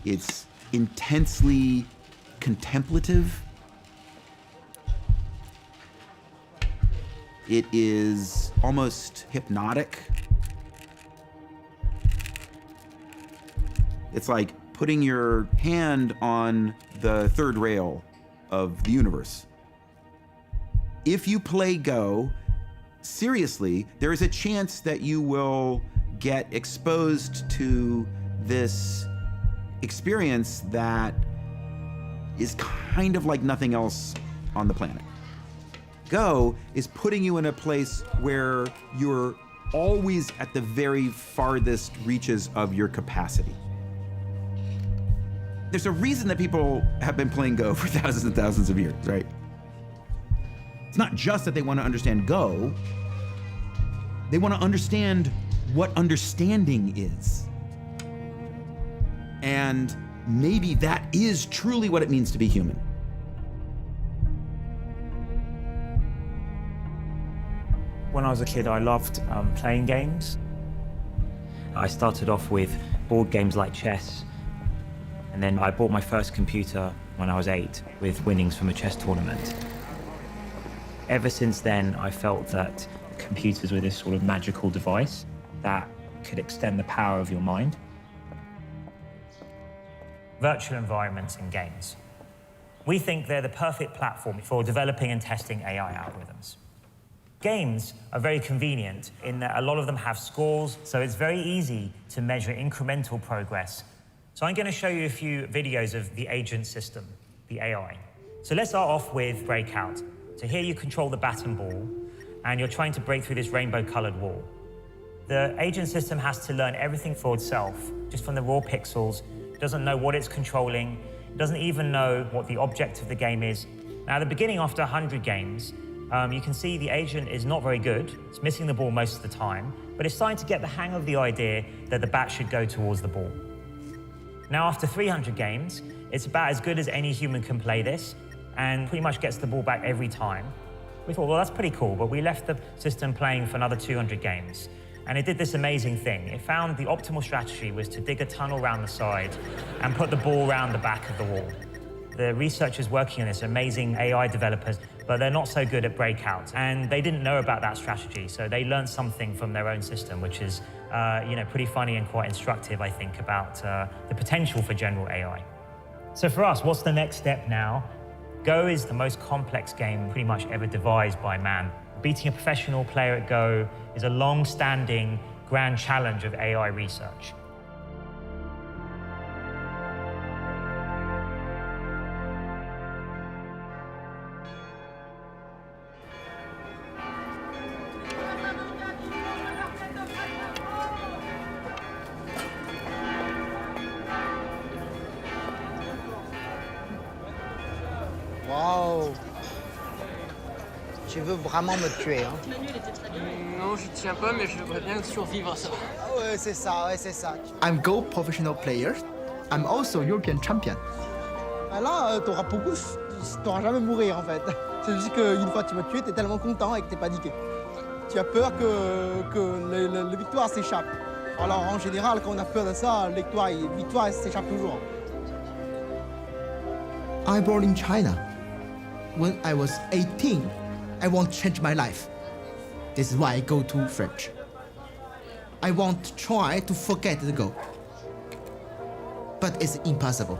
It's intensely contemplative. It is almost hypnotic. It's like putting your hand on the third rail of the universe. If you play Go, seriously, there is a chance that you will get exposed to this experience that is kind of like nothing else on the planet. Go is putting you in a place where you're always at the very farthest reaches of your capacity. There's a reason that people have been playing Go for thousands and thousands of years, right? It's not just that they want to understand Go, they want to understand what understanding is. And maybe that is truly what it means to be human. When I was a kid, I loved playing games. I started off with board games like chess, and then I bought my first computer when I was 8 with winnings from a chess tournament. Ever since then, I felt that computers were this sort of magical device that could extend the power of your mind. Virtual environments and games. We think they're the perfect platform for developing and testing AI algorithms. Games are very convenient in that a lot of them have scores, so it's very easy to measure incremental progress. So I'm going to show you a few videos of the agent system, the AI. So let's start off with Breakout. So here you control the bat and ball, and you're trying to break through this rainbow-colored wall. The agent system has to learn everything for itself, just from the raw pixels. It doesn't know what it's controlling. It doesn't even know what the object of the game is. Now, at the beginning, after 100 games, you can see the agent is not very good. It's missing the ball most of the time, but it's starting to get the hang of the idea that the bat should go towards the ball. Now, after 300 games, it's about as good as any human can play this, and pretty much gets the ball back every time. We thought, well, that's pretty cool, but we left the system playing for another 200 games. And it did this amazing thing. It found the optimal strategy was to dig a tunnel around the side and put the ball around the back of the wall. The researchers working on this, amazing AI developers, but they're not so good at Breakout. And they didn't know about that strategy, so they learned something from their own system, which is pretty funny and quite instructive, I think, about the potential for general AI. So for us, what's the next step now? Go is the most complex game pretty much ever devised by man. Beating a professional player at Go is a long-standing grand challenge of AI research. Wow. Tu veux vraiment me tuer, hein? Non, je tiens pas, mais je voudrais bien survivre à ça. Ah ouais, c'est ça, ouais, c'est ça. I'm Go professional player. I'm also European champion. Ah là, t'auras jamais mourir en fait. C'est juste qu'une fois que tu m'as tué, t'es tellement content et que t'es paniqué. Tu as peur que les victoires s'échappent. Alors en général, quand on a peur de ça, les victoires s'échappent toujours. I born in China. When I was 18, I want to change my life. This is why I go to French. I want to try to forget the Go. But it's impossible.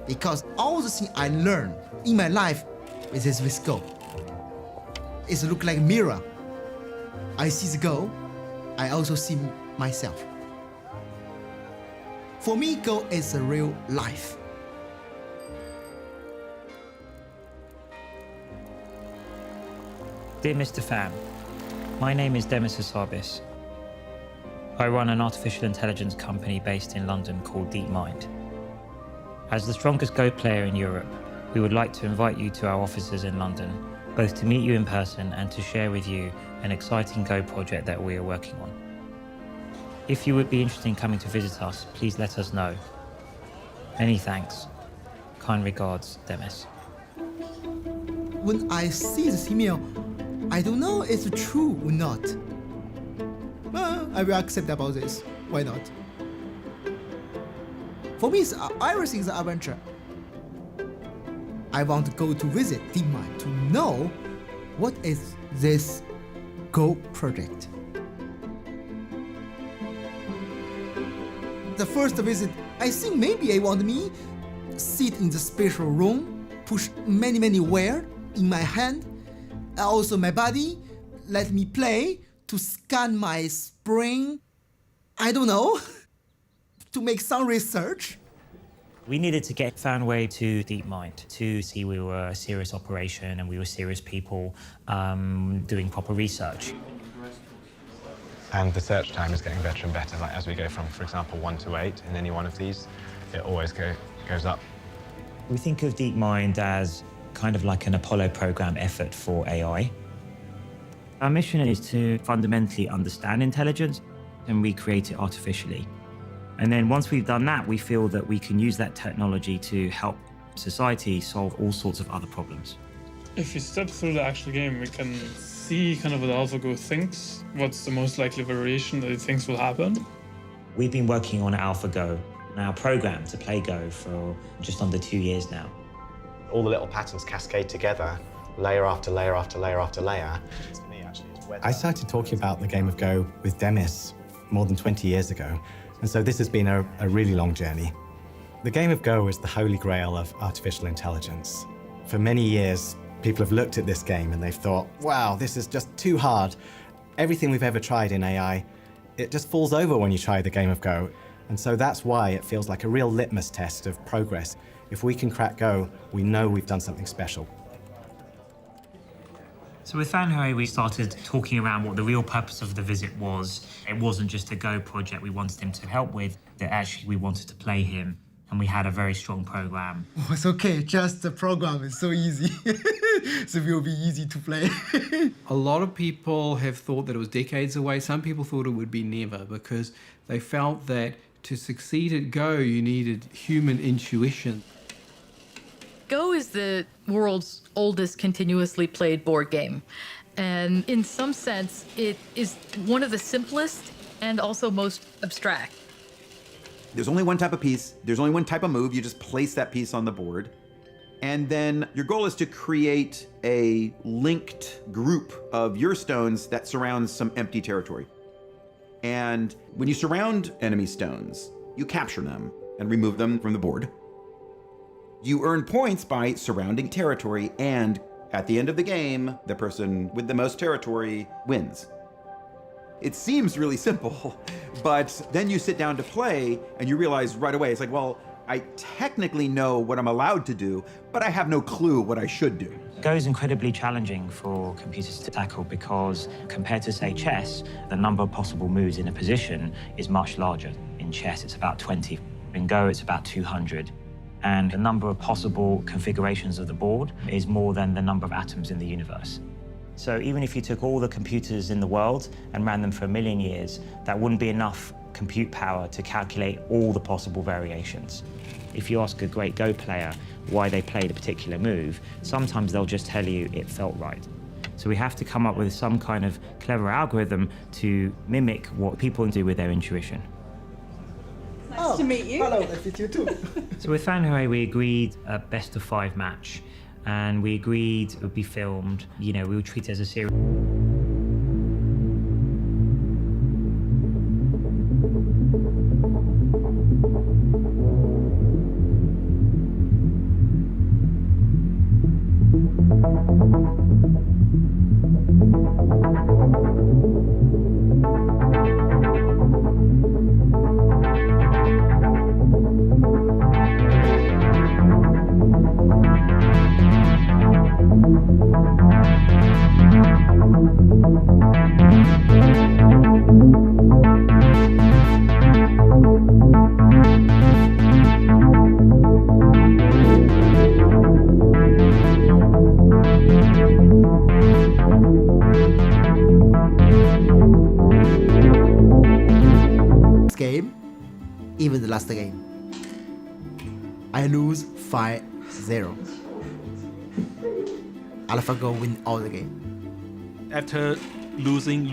Because all the things I learned in my life is with Go. It looks like a mirror. I see the Go, I also see myself. For me, Go is a real life. Dear Mr. Pham, my name is Demis Hassabis. I run an artificial intelligence company based in London called DeepMind. As the strongest Go player in Europe, we would like to invite you to our offices in London, both to meet you in person and to share with you an exciting Go project that we are working on. If you would be interested in coming to visit us, please let us know. Many thanks. Kind regards, Demis. When I see this email, I don't know if it's true or not. I will accept about this. Why not? For me, everything is an adventure. I want to go to visit DeepMind to know what is this Go project. The first visit, I think maybe I want me sit in the special room, push many wires in my hand, and also my body, let me play to scan my brain. I don't know, to make some research. We needed to get Fanway to DeepMind to see we were a serious operation and we were serious people doing proper research. And the search time is getting better and better. Like as we go from, for example, 1 to 8 in any one of these, it always goes up. We think of DeepMind as kind of like an Apollo program effort for AI. Our mission is to fundamentally understand intelligence and recreate it artificially. And then once we've done that, we feel that we can use that technology to help society solve all sorts of other problems. If we step through the actual game, we can see kind of what AlphaGo thinks, what's the most likely variation that it thinks will happen. We've been working on AlphaGo, our program to play Go, for just under 2 years now. All the little patterns cascade together, layer after layer after layer after layer. I started talking about the game of Go with Demis more than 20 years ago. And so this has been a really long journey. The game of Go is the holy grail of artificial intelligence. For many years, people have looked at this game and they've thought, wow, this is just too hard. Everything we've ever tried in AI, it just falls over when you try the game of Go. And so that's why it feels like a real litmus test of progress. If we can crack Go, we know we've done something special. So with Fanway, we started talking around what the real purpose of the visit was. It wasn't just a Go project we wanted him to help with, that actually we wanted to play him, and we had a very strong program. Oh, it's okay, just the program is so easy. So it will be easy to play. A lot of people have thought that it was decades away. Some people thought it would be never, because they felt that to succeed at Go, you needed human intuition. Go is the world's oldest continuously played board game. And in some sense, it is one of the simplest and also most abstract. There's only one type of piece, there's only one type of move, you just place that piece on the board. And then your goal is to create a linked group of your stones that surrounds some empty territory. And when you surround enemy stones, you capture them and remove them from the board. You earn points by surrounding territory, and at the end of the game, the person with the most territory wins. It seems really simple, but then you sit down to play and you realize right away, it's like, well, I technically know what I'm allowed to do, but I have no clue what I should do. Go is incredibly challenging for computers to tackle because compared to, say, chess, the number of possible moves in a position is much larger. In chess, it's about 20. In Go, it's about 200. And the number of possible configurations of the board is more than the number of atoms in the universe. So even if you took all the computers in the world and ran them for 1 million years, that wouldn't be enough compute power to calculate all the possible variations. If you ask a great Go player why they played a particular move, sometimes they'll just tell you it felt right. So we have to come up with some kind of clever algorithm to mimic what people do with their intuition. Nice to meet you. Hello, nice to meet you too. So with Fanway, we agreed a best of 5 match, and we agreed it would be filmed. You know, we would treat it as a series. Game, even the last game, I lose 5-0. AlphaGo win all the game. After losing,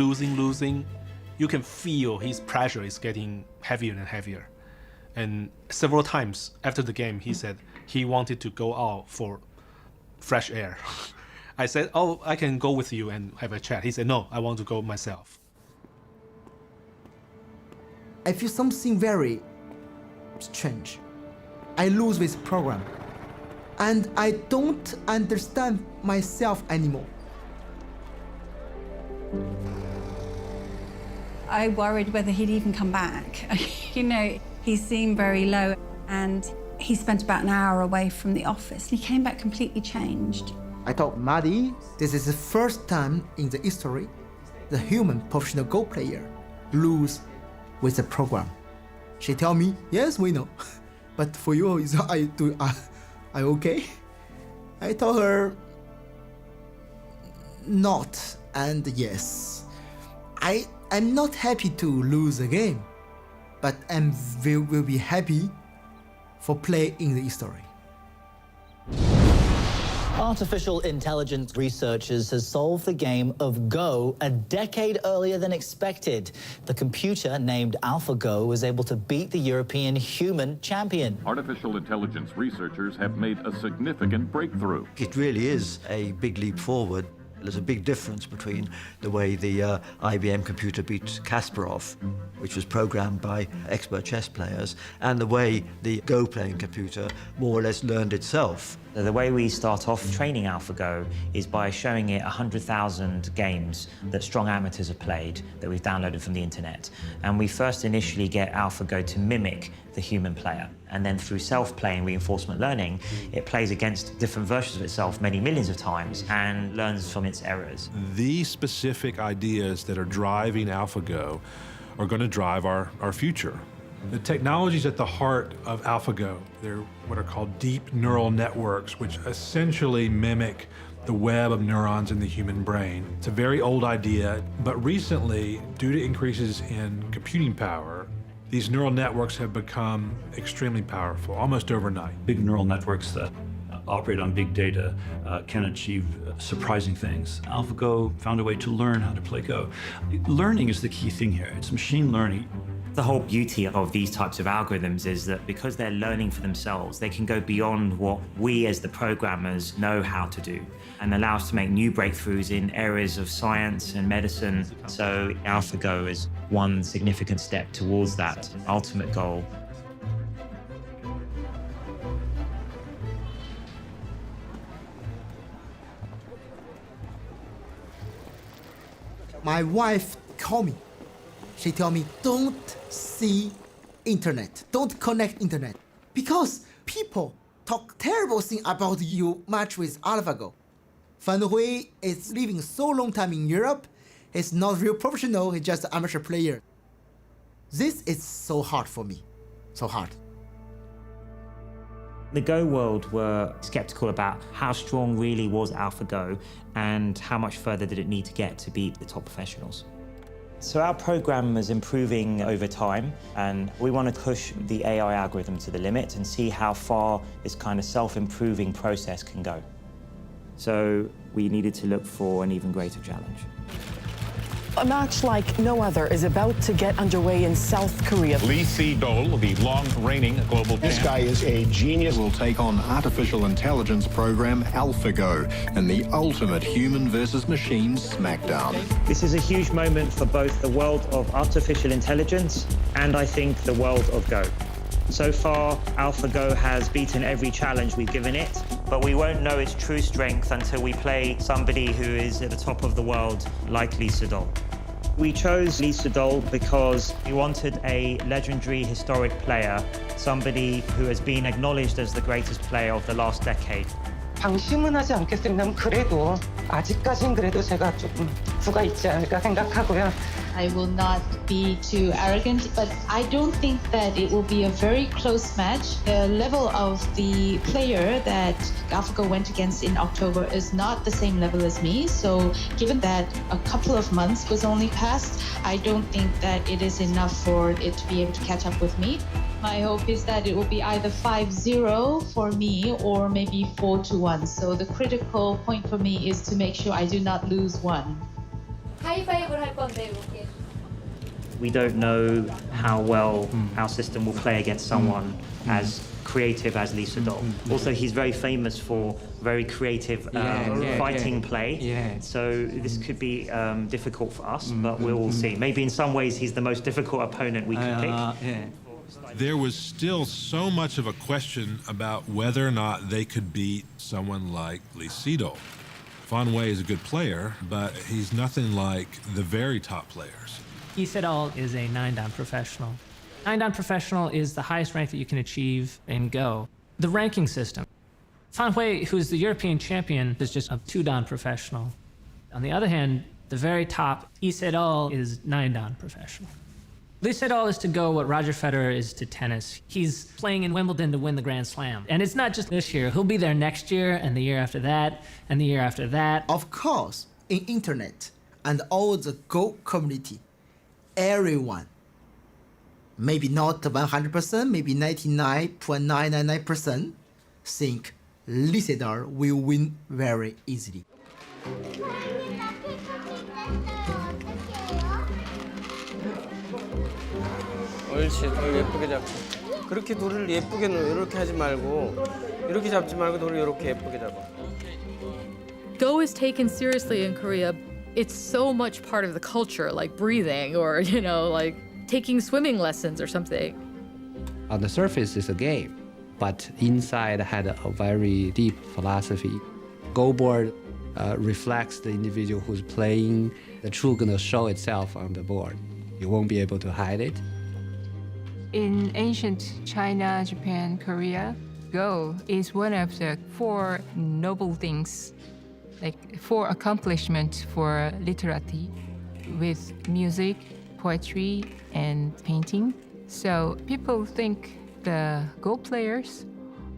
you can feel his pressure is getting heavier and heavier. And several times after the game, he said he wanted to go out for fresh air. I said, oh, I can go with you and have a chat. He said, no, I want to go myself. I feel something very strange. I lose this program. And I don't understand myself anymore. I worried whether he'd even come back. You know, he seemed very low, and he spent about an hour away from the office, and he came back completely changed. I told Maddie, this is the first time in the history the human professional Go player lose with the program. She tell me, yes, we know, but for you, I okay? I told her, not and yes. I'm not happy to lose the game, but will be happy for play in the history. Artificial intelligence researchers has solved the game of Go a decade earlier than expected. The computer, named AlphaGo, was able to beat the European human champion. Artificial intelligence researchers have made a significant breakthrough. It really is a big leap forward. There's a big difference between the way the IBM computer beat Kasparov, which was programmed by expert chess players, and the way the Go playing computer more or less learned itself. The way we start off training AlphaGo is by showing it 100,000 games that strong amateurs have played that we've downloaded from the internet. And we first initially get AlphaGo to mimic the human player. And then through self-playing reinforcement learning, it plays against different versions of itself many millions of times and learns from its errors. The specific ideas that are driving AlphaGo are going to drive our future. The technology's at the heart of AlphaGo. They're what are called deep neural networks, which essentially mimic the web of neurons in the human brain. It's a very old idea, but recently, due to increases in computing power, these neural networks have become extremely powerful, almost overnight. Big neural networks that operate on big data can achieve surprising things. AlphaGo found a way to learn how to play Go. Learning is the key thing here. It's machine learning. The whole beauty of these types of algorithms is that because they're learning for themselves, they can go beyond what we as the programmers know how to do and allow us to make new breakthroughs in areas of science and medicine. So AlphaGo is one significant step towards that ultimate goal. My wife called me. She told me, don't see internet, don't connect internet. Because people talk terrible thing about you match with AlphaGo. Fan Hui is living so long time in Europe. He's not real professional, he's just an amateur player. This is so hard for me, so hard. The Go world were skeptical about how strong really was AlphaGo and how much further did it need to get to beat the top professionals. So our program is improving over time, and we want to push the AI algorithm to the limit and see how far this kind of self-improving process can go. So we needed to look for an even greater challenge. A match like no other is about to get underway in South Korea. Lee Sedol, the long-reigning global champ. This guy is a genius. Will take on artificial intelligence program AlphaGo in the ultimate human versus machine smackdown. This is a huge moment for both the world of artificial intelligence and I think the world of Go. So far, AlphaGo has beaten every challenge we've given it, but we won't know its true strength until we play somebody who is at the top of the world, like Lee Sedol. We chose Lee Sedol because we wanted a legendary historic player, somebody who has been acknowledged as the greatest player of the last decade. 방심은 하지 않겠습니다. 그래도 아직까진 그래도 제가 조금 부가 있지 않을까 생각하고요. I will not be too arrogant, but I don't think that it will be a very close match. The level of the player that AlphaGo went against in October is not the same level as me. So given that a couple of months was only passed, I don't think that it is enough for it to be able to catch up with me. My hope is that it will be either 5-0 for me or maybe 4-1. So the critical point for me is to make sure I do not lose one. 하이파이브를 할 건데 이렇게. We don't know how well our system will play against someone as creative as Lisa Doll. Also, he's very famous for very creative fighting play. So this could be difficult for us, but we'll see. Maybe in some ways he's the most difficult opponent we could pick. There was still so much of a question about whether or not they could beat someone like Lee Sedol. Fan Wei is a good player, but he's nothing like the very top players. Lee Sedol is a 9-dan professional. 9-dan professional is the highest rank that you can achieve in Go. The ranking system. Fan Wei, who's the European champion, is just a 2-dan professional. On the other hand, the very top, Lee Sedol is 9-dan professional. Lee Sedol is to Go what Roger Federer is to tennis. He's playing in Wimbledon to win the Grand Slam. And it's not just this year. He'll be there next year, and the year after that, and the year after that. Of course, in internet and all the Go community, everyone, maybe not 100%, maybe 99.999% think Lee Sedol will win very easily. 옳지, 돌 예쁘게 잡고. 그렇게 돌을 예쁘게 이렇게 하지 말고 이렇게 잡지 말고 돌을 이렇게 예쁘게 잡아. Go is taken seriously in Korea. It's so much part of the culture, like breathing or, like taking swimming lessons or something. On the surface, it's a game, but inside had a very deep philosophy. Go board reflects the individual who's playing. The truth gonna show itself on the board. You won't be able to hide it. In ancient China, Japan, Korea, Go is one of the 4 noble things, like 4 accomplishments for literati, with music, poetry, and painting. So people think the Go players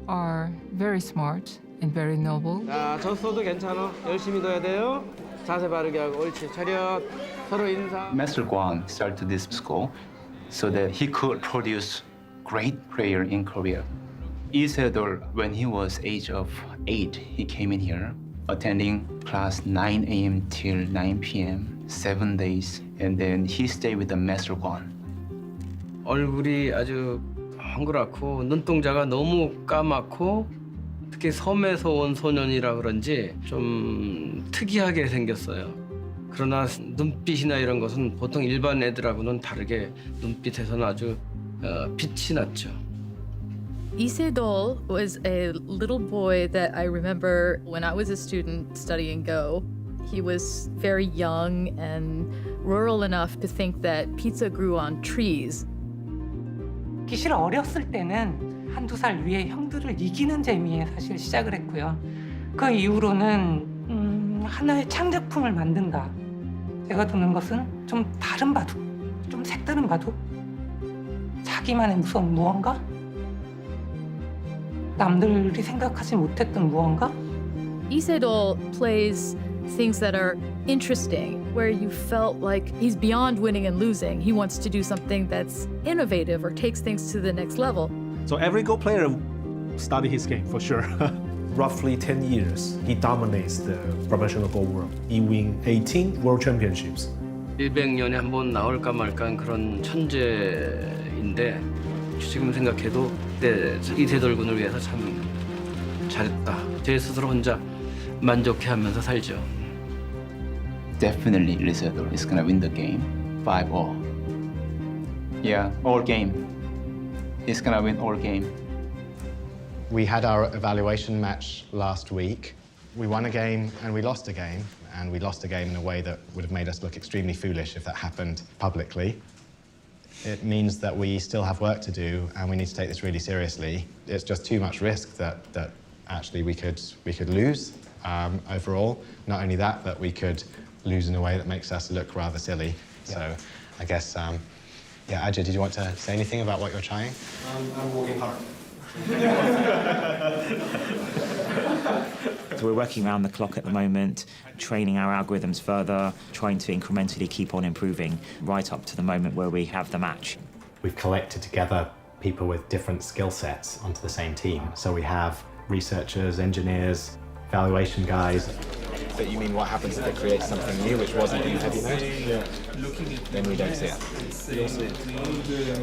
are very smart and very noble. 자, 졌어도 괜찮아. 열심히 둬야 돼요. 자세 바르게 하고 옳지. 차렷. 서로 인사. Master Guan started this school so that he could produce great player in Korea. Lee Sedol, when he was age of 8, he came in here, attending class 9 a.m. till 9 p.m., 7 days, and then he stayed with the Master Guan. 얼굴이 아주 헝그랗고 눈동자가 너무 까맣고 특히 섬에서 온 소년이라 그런지 좀 특이하게 생겼어요. 그러나 눈빛이나 이런 것은 보통 일반 애들하고는 다르게 눈빛에서는 아주 빛이 났죠. Lee Sedol was a little boy that I remember when I was a student studying Go. He was very young and rural enough to think that pizza grew on trees. 사실 어렸을 때는 1-2살 위에 형들을 이기는 재미에 사실 시작을 했고요. 그 이후로는 하나의 창작품을 만든다. 제가 두는 것은 좀 다른 바둑, 좀 색다른 바둑, 자기만의 무서운 무언가? 남들이 생각하지 못했던 무언가? Lee Sedol plays things that are interesting, where you felt like he's beyond winning and losing. He wants to do something that's innovative or takes things to the next level. So every Go player study his game for sure. Roughly 10 years, he dominates the professional Go world. He wins 18 world championships. 100년에 한 번 나올까 말까 그런 천재인데 지금 생각해도 이세돌 군을 위해서 참 잘했다. 제 스스로 혼자 만족해하면서 살죠. Definitely Lee Sedol is gonna win the game 5-all. Yeah, all game. He's gonna win all game. We had our evaluation match last week. We won a game and we lost a game, and we lost a game in a way that would have made us look extremely foolish if that happened publicly. It means that we still have work to do and we need to take this really seriously. It's just too much risk that actually we could lose overall. Not only that, but we could lose in a way that makes us look rather silly. Yeah. So I guess, yeah, Ajay, did you want to say anything about what you're trying? I'm working hard. So we're working around the clock at the moment, training our algorithms further, trying to incrementally keep on improving right up to the moment where we have the match. We've collected together people with different skill sets onto the same team. So we have researchers, engineers, evaluation guys. but you mean what happens if it creates something new which wasn't in heavy mode? Yeah. Then we don't see it.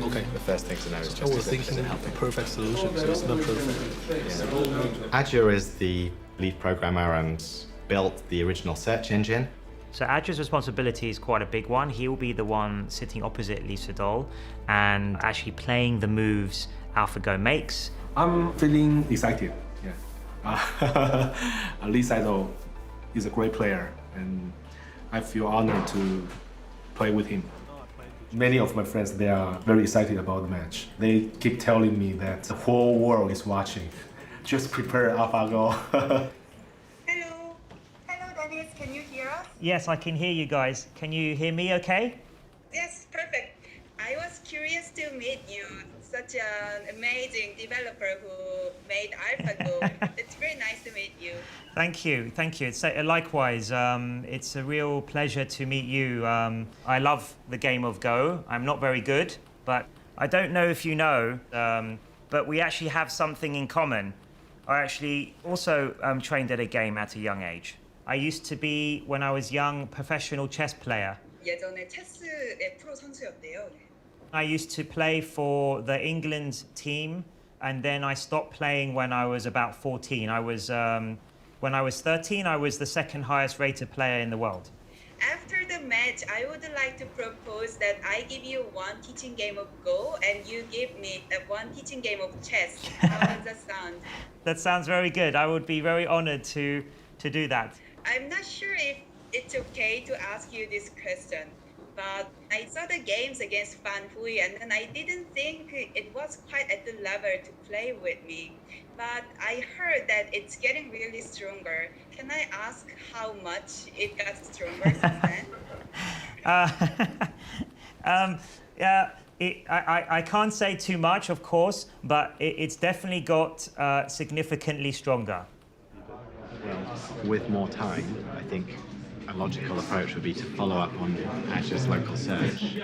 Okay. The first thing to know is I just was thinking the perfect solution, so it's not perfect. Adja is the lead programmer and built the original search engine. So Adja's responsibility is quite a big one. He will be the one sitting opposite Lee Sedol and actually playing the moves AlphaGo makes. I'm feeling excited. Yeah. Lee Sedol is a great player, and I feel honored to play with him. Many of my friends, they are very excited about the match. They keep telling me that the whole world is watching. Just prepare AlphaGo. Hello, Dennis, can you hear us? Yes, I can hear you guys. Can you hear me okay? Yes, perfect. I was curious to meet you, such an amazing developer who made AlphaGo. It's very nice to meet you. Thank you. It's likewise. It's a real pleasure to meet you. I love the game of Go. I'm not very good, but I don't know if you know, but we actually have something in common. I actually also trained at a game at a young age. I used to be, when I was young, professional chess player. 예전에 체스의 프로 선수였대요. I used to play for the England team, and then I stopped playing when I was about 14. When I was 13, I was the second highest rated player in the world. After the match, I would like to propose that I give you one teaching game of Go and you give me one teaching game of chess. How does that sound? That sounds very good. I would be very honored to do that. I'm not sure if it's okay to ask you this question, but I saw the games against Fan Hui and then I didn't think it was quite at the level to play with me. But I heard that it's getting really stronger. Can I ask how much it got stronger since then? I can't say too much, of course, but it's definitely got significantly stronger. With more time, I think a logical approach would be to follow up on Adja's local search,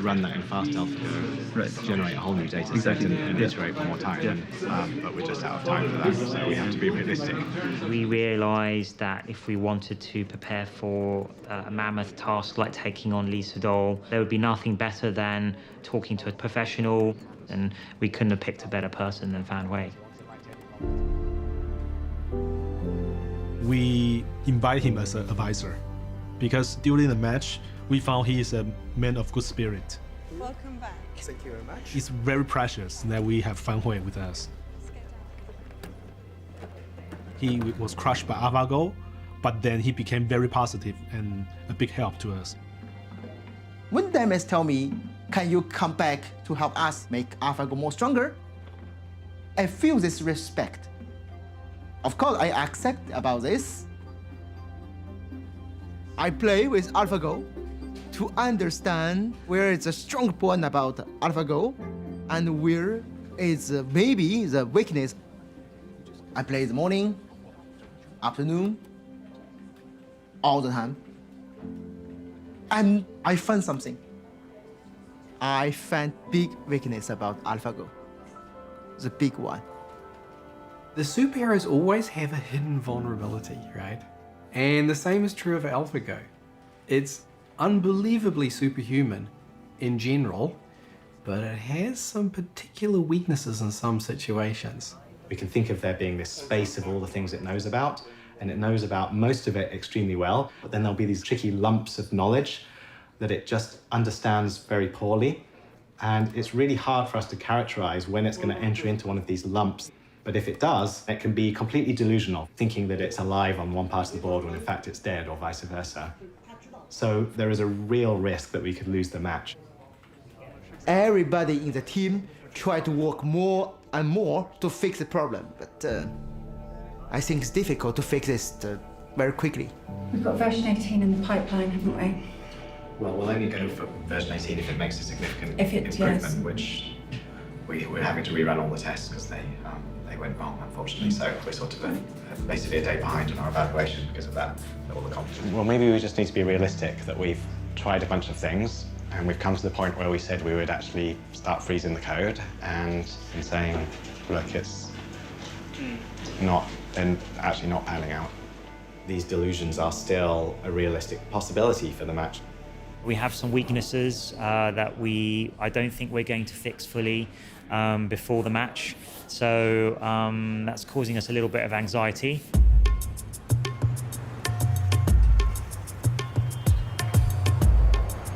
run that in fast AlphaGo, generate a whole new data set and iterate one more time. But we're just out of time for that, so we have to be realistic. We realized that if we wanted to prepare for a mammoth task like taking on Lee Sedol, there would be nothing better than talking to a professional, and we couldn't have picked a better person than Fan Hui. We invite him as an advisor because during the match, we found he is a man of good spirit. Welcome back. Thank you very much. It's very precious that we have Fan Hui with us. He was crushed by AlphaGo, but then he became very positive and a big help to us. When Demis tell me, can you come back to help us make AlphaGo more stronger? I feel this respect. Of course, I accept about this. I play with AlphaGo to understand where is the strong point about AlphaGo and where is maybe the weakness. I play in the morning, afternoon, all the time. And I found something. I found big weakness about AlphaGo. The big one. The superheroes always have a hidden vulnerability, right? And the same is true of AlphaGo. It's unbelievably superhuman in general, but it has some particular weaknesses in some situations. We can think of there being this space of all the things it knows about, and it knows about most of it extremely well, but then there'll be these tricky lumps of knowledge that it just understands very poorly. And it's really hard for us to characterize when it's going to enter into one of these lumps. But if it does, it can be completely delusional, thinking that it's alive on one part of the board when in fact it's dead, or vice versa. So there is a real risk that we could lose the match. Everybody in the team try to work more and more to fix the problem, but I think it's difficult to fix this very quickly. We've got version 18 in the pipeline, haven't we? Well, we'll only go for version 18 if it makes a significant improvement, which we're having to rerun all the tests because they went wrong, unfortunately. So we're sort of basically a day behind on our evaluation because of that, all the competition. Well, maybe we just need to be realistic that we've tried a bunch of things and we've come to the point where we said we would actually start freezing the code and saying, look, it's actually not panning out. these delusions are still a realistic possibility for the match. We have some weaknesses that I don't think we're going to fix fully before the match. So that's causing us a little bit of anxiety.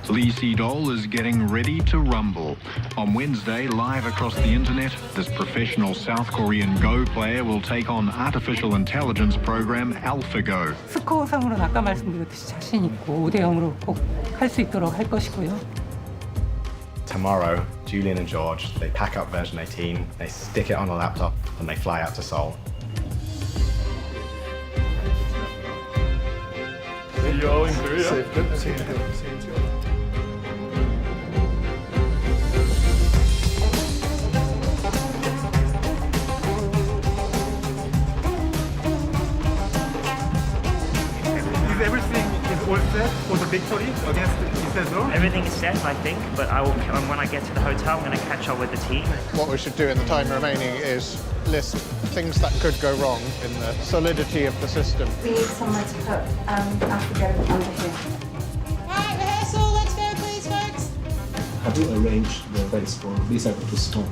Lee Sedol is getting ready to rumble. On Wednesday, live across the internet, this professional South Korean Go player will take on artificial intelligence program AlphaGo. 스코어상으로는 아까 말씀드렸듯이 자신 있고 5대0으로 꼭 할 수 있도록 할 것이고요. Tomorrow, Julian and George, they pack up version 18, they stick it on a laptop, and they fly out to Seoul. See you all in Korea. All set for the victory against Seoul? Everything is set, I think, but when I get to the hotel, I'm going to catch up with the team. What we should do in the time remaining is list things that could go wrong in the solidity of the system. We need somewhere to put AlphaGo under here. Alright, rehearsal, let's go please, folks. How do you arrange the events for Lisa to smoke?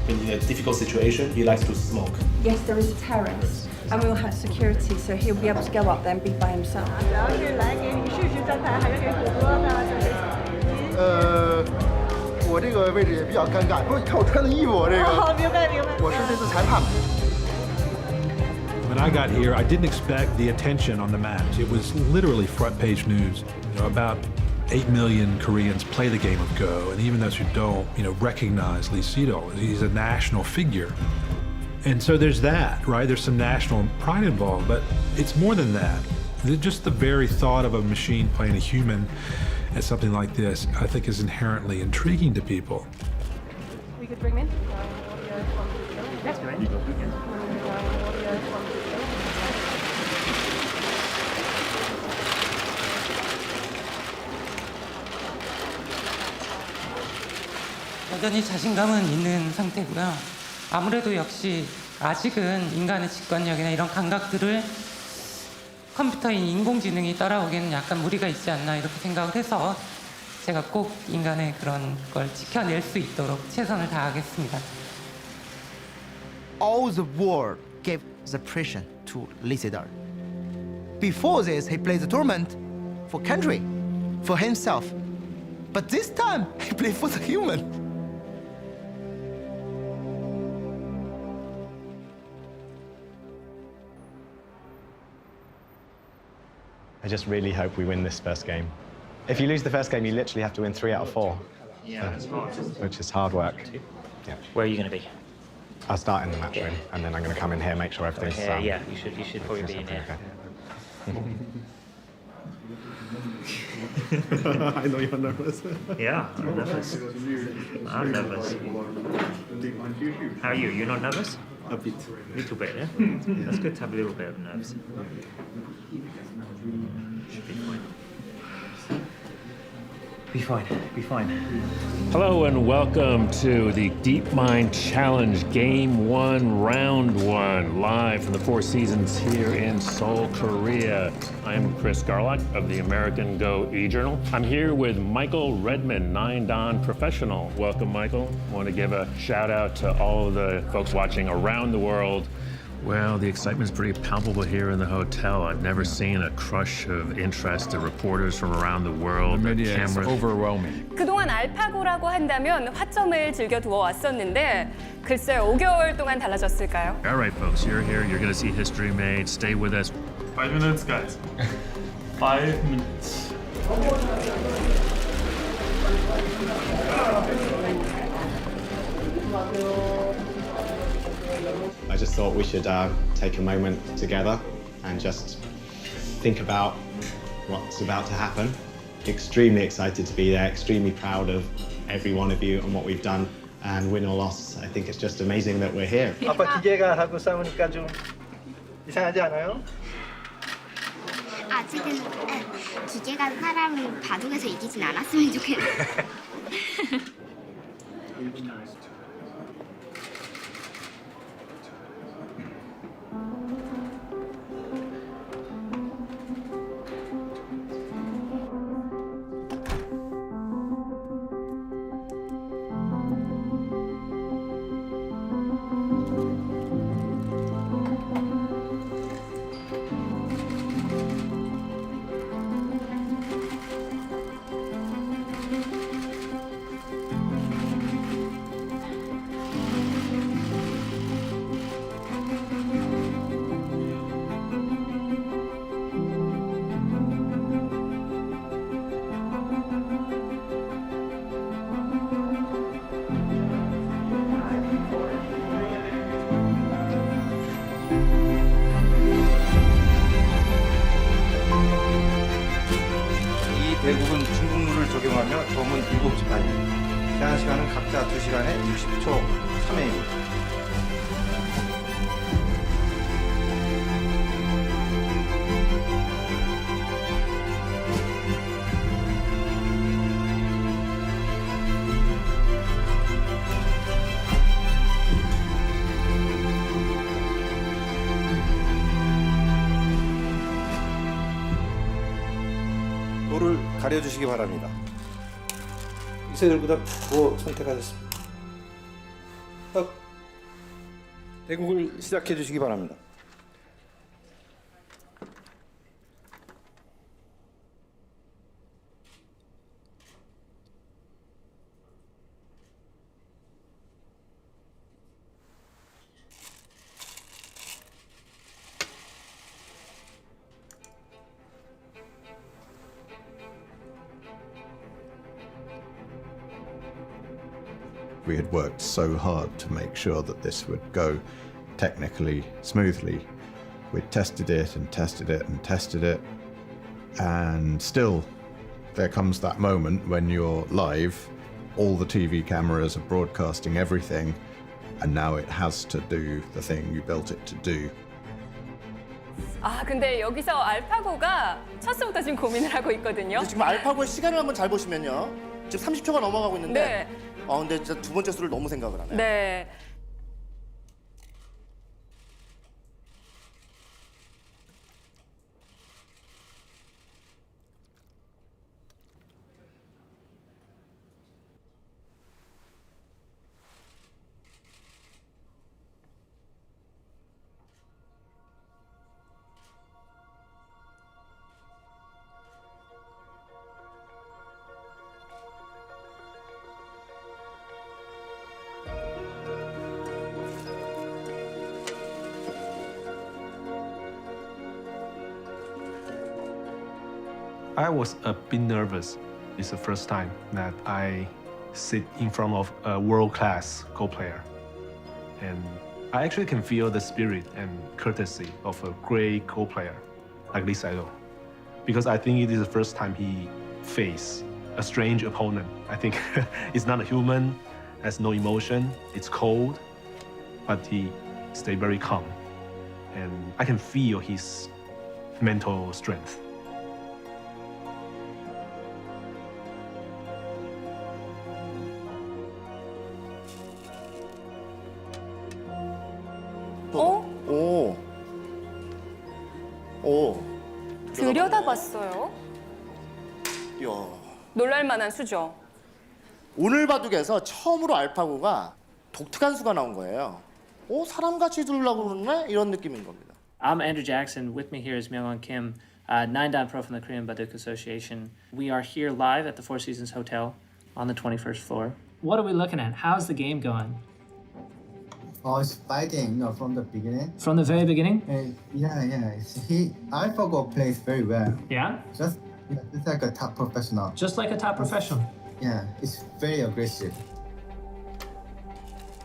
In a difficult situation, he likes to smoke. Yes, there is a terrace. And we'll have security, so he'll be able to go up there and be by himself. 我这个位置也比较尴尬，不是你看我穿的衣服，我这个。好，明白明白。我是这次裁判。 When I got here, I didn't expect the attention on the match. It was literally front page news. About 8 million Koreans play the game of Go, and even those who don't, recognize Lee Sedol. He's a national figure. And so there's that, right? There's some national pride involved, but it's more than that. Just the very thought of a machine playing a human at something like this, I think, is inherently intriguing to people. We could bring him in. That's great. 여전히 자신감은 있는 상태고요. 아무래도 역시 아직은 인간의 직관력이나 이런 감각들을 컴퓨터인 인공지능이 따라오기에는 약간 무리가 있지 않나 이렇게 생각을 해서 제가 꼭 인간의 그런 걸 지켜낼 수 있도록 최선을 다하겠습니다. All the world gave the pressure to Lee Sedol. Before this, he played the tournament for country, for himself. But this time, he played for the human. I just really hope we win this first game. If you lose the first game, you literally have to win 3 out of 4. Yeah, it's hard. Which is hard work. Yeah. Where are you going to be? I'll start in the match room, and then I'm going to come in here, make sure everything's... Yeah, you should probably be in here. I know you're nervous. Yeah, I'm nervous. I'm nervous. How are you? You're not nervous? A bit. A little bit, yeah? That's good to have a little bit of nerves. Should be fine. Be fine, be fine. Hello and welcome to the DeepMind Challenge Game 1, Round 1, live from the Four Seasons here in Seoul, Korea. I'm Chris Garlock of the American Go e-Journal. I'm here with Michael Redman, 9-Dan professional. Welcome, Michael. I want to give a shout out to all of the folks watching around the world. Well, the excitement's pretty palpable here in the hotel. I've never seen a crush of interest. The reporters from around the world, the cameras. Overwhelming. 그동안 알파고라고 한다면 화점을 즐겨두어 왔었는데 글쎄요, 5개월 동안 달라졌을까요? All right, folks, you're here. You're going to see history made. Stay with us. 5 minutes, guys. 5 minutes. I just thought we should take a moment together and just think about what's about to happen. Extremely excited to be there, extremely proud of every one of you and what we've done. And win or loss, I think it's just amazing that we're here. 아빠 기계가 하고 싸우니까 좀 이상하지 않아요? 아직은 기계가 사람을 바둑에서 이기진 않았으면 좋겠어요. 자, 2시간에 60초 3회입니다. 도를 가려주시기 바랍니다. 이세돌보다 뭐 선택하셨습니다. 대국을 시작해 주시기 바랍니다. We had worked so hard to make sure that this would go technically smoothly. We tested it and tested it and tested it. And still, there comes that moment when you're live, all the TV cameras are broadcasting everything, and now it has to do the thing you built it to do. 아, 근데 여기서 알파고가 첫수부터 지금 고민을 하고 있거든요. 지금 알파고의 시간을 한번 잘 보시면요. 지금 30초가 넘어가고 있는데 근데 진짜 두 번째 수를 너무 생각을 하네요. 네. I was a bit nervous. It's the first time that I sit in front of a world-class Go player. And I actually can feel the spirit and courtesy of a great Go player like Lee Saito. Because I think it is the first time he faced a strange opponent. I think it's not a human, has no emotion, it's cold, but he stayed very calm. And I can feel his mental strength. 들여다봤어요. 이야. 놀랄만한 수죠. 오늘 바둑에서 처음으로 알파고가 독특한 수가 나온 거예요. 사람같이 두려고 그러네? 이런 느낌인 겁니다. I'm Andrew Jackson. With me here is Myung-won Kim, 9-dan pro from the Korean Baduk Association. We are here live at the Four Seasons Hotel on the 21st floor. What are we looking at? How's the game going? Oh, it's fighting from the beginning. From the very beginning? Yeah. AlphaGo plays very well. Yeah? Just it's like a top professional. Just like a top professional. Yeah, it's very aggressive.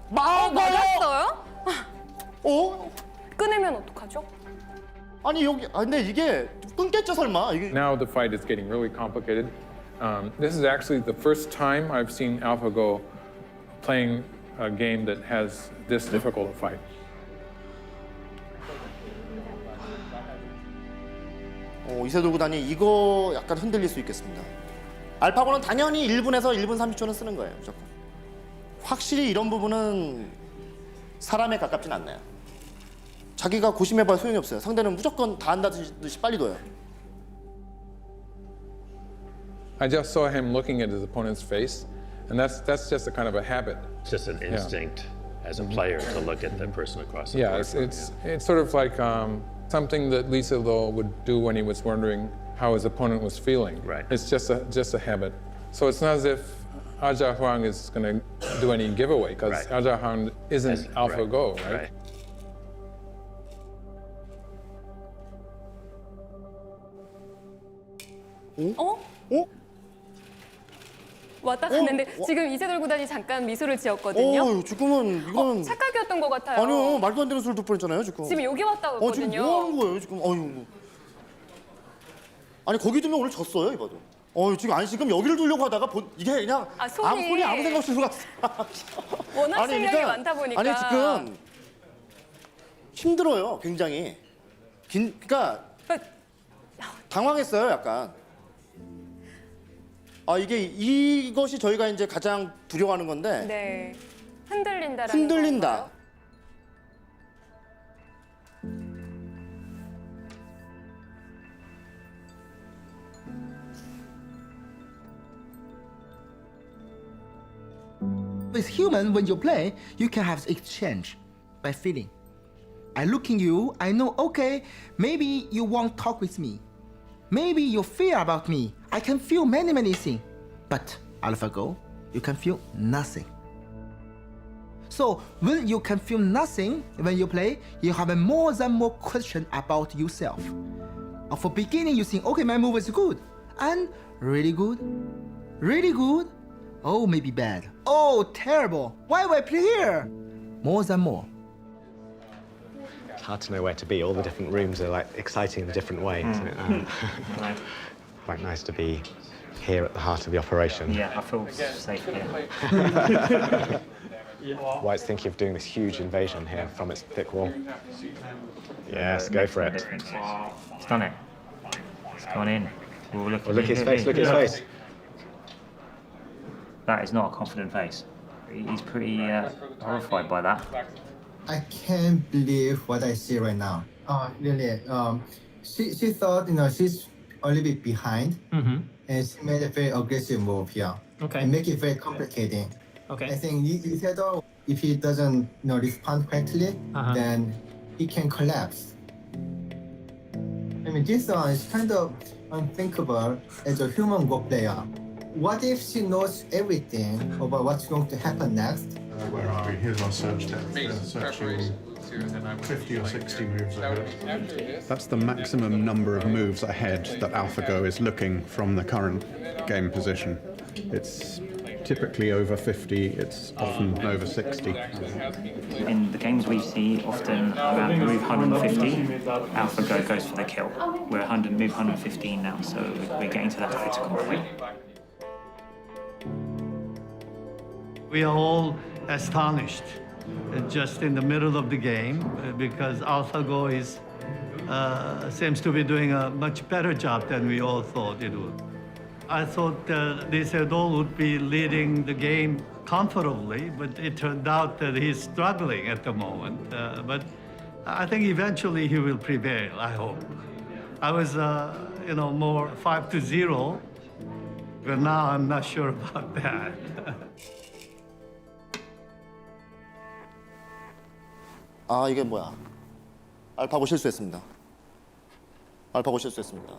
맞았어요? 끊으면 어떡하죠? 아니 여기 근데 이게 끊겠죠 설마? Now the fight is getting really complicated. This is actually the first time I've seen AlphaGo playing a game that has this difficult a fight. 이세돌 구단이 이거 약간 흔들릴 수 있겠습니다. 알파고는 당연히 1분에서 1분 30초는 쓰는 거예요, 무조건. 확실히 이런 부분은 사람에 가깝진 않네요. 자기가 고심해봐야 소용이 없어요. 상대는 무조건 다 한다듯이 빨리 둬요. I just saw him looking at his opponent's face, and that's just a kind of a habit. It's just an instinct as a player to look at the person across the Yeah, board. it's sort of like something that Lee Sedol would do when he was wondering how his opponent was feeling. Right. It's just a habit. So it's not as if Aja Huang is going to do any giveaway, because Aja Huang isn't AlphaGo, right? 왔다 갔는데 지금 이세돌 구단이 잠깐 미소를 지었거든요. 지금은 이거는 착각이었던 것 같아요. 아니요, 말도 안 되는 소리를 듣고 있잖아요, 지금. 지금 여기 왔다 갔거든요. 지금 뭐 하는 거예요, 지금? 아니 거기 두면 오늘 졌어요, 이봐도. 지금 아니 지금 여기를 두려고 하다가 이게 그냥 손이 아무 생각 없이 들어갔어. 워낙 실력이 많다 보니까. 아니 지금 힘들어요, 굉장히. 그러니까 당황했어요, 약간. 이것이 저희가 이제 가장 두려워하는 건데. 네. 흔들린다라는 흔들린다. 건가요? With human, when you play, you can have exchange by feeling. I looking you, I know, okay, maybe you won't talk with me. Maybe you fear about me. I can feel many things. But AlphaGo, you can feel nothing. So when you can feel nothing when you play, you have a more question about yourself. For beginning, you think, okay, my move is good, and really good, oh, maybe bad, oh, terrible, why do I play here? More. It's hard to know where to be. All the different rooms are like exciting in a different way. Isn't it? Quite nice to be here at the heart of the operation. Yeah, I feel safe here. White's thinking of doing this huge invasion here from its thick wall. Yes, go for it. It's done it. It's gone in. Look at his face, look at his face. That is not a confident face. He's pretty horrified by that. I can't believe what I see right now. Really. She thought, she's a little bit behind, and she made a very aggressive move here. Okay. And make it very complicated. Okay. I think if he doesn't, respond correctly, then he can collapse. I mean, this one is kind of unthinkable as a human Go player. What if she knows everything about what's going to happen next? Where are we? Here's our search tab. Searching 50 or 60 moves ahead. That's the maximum number of moves ahead that AlphaGo is looking from the current game position. It's typically over 50, it's often over 60. In the games we see, often around move 150, AlphaGo goes for the kill. We're move 115 now, so we're getting to that critical point. We are all astonished just in the middle of the game because AlphaGo seems to be doing a much better job than we all thought it would. I thought Lee Se-dol would be leading the game comfortably, but it turned out that he's struggling at the moment. But I think eventually he will prevail, I hope. I was, more 5-0, but now I'm not sure about that. 이게 뭐야? 알파고 실수했습니다. 알파고 실수했습니다.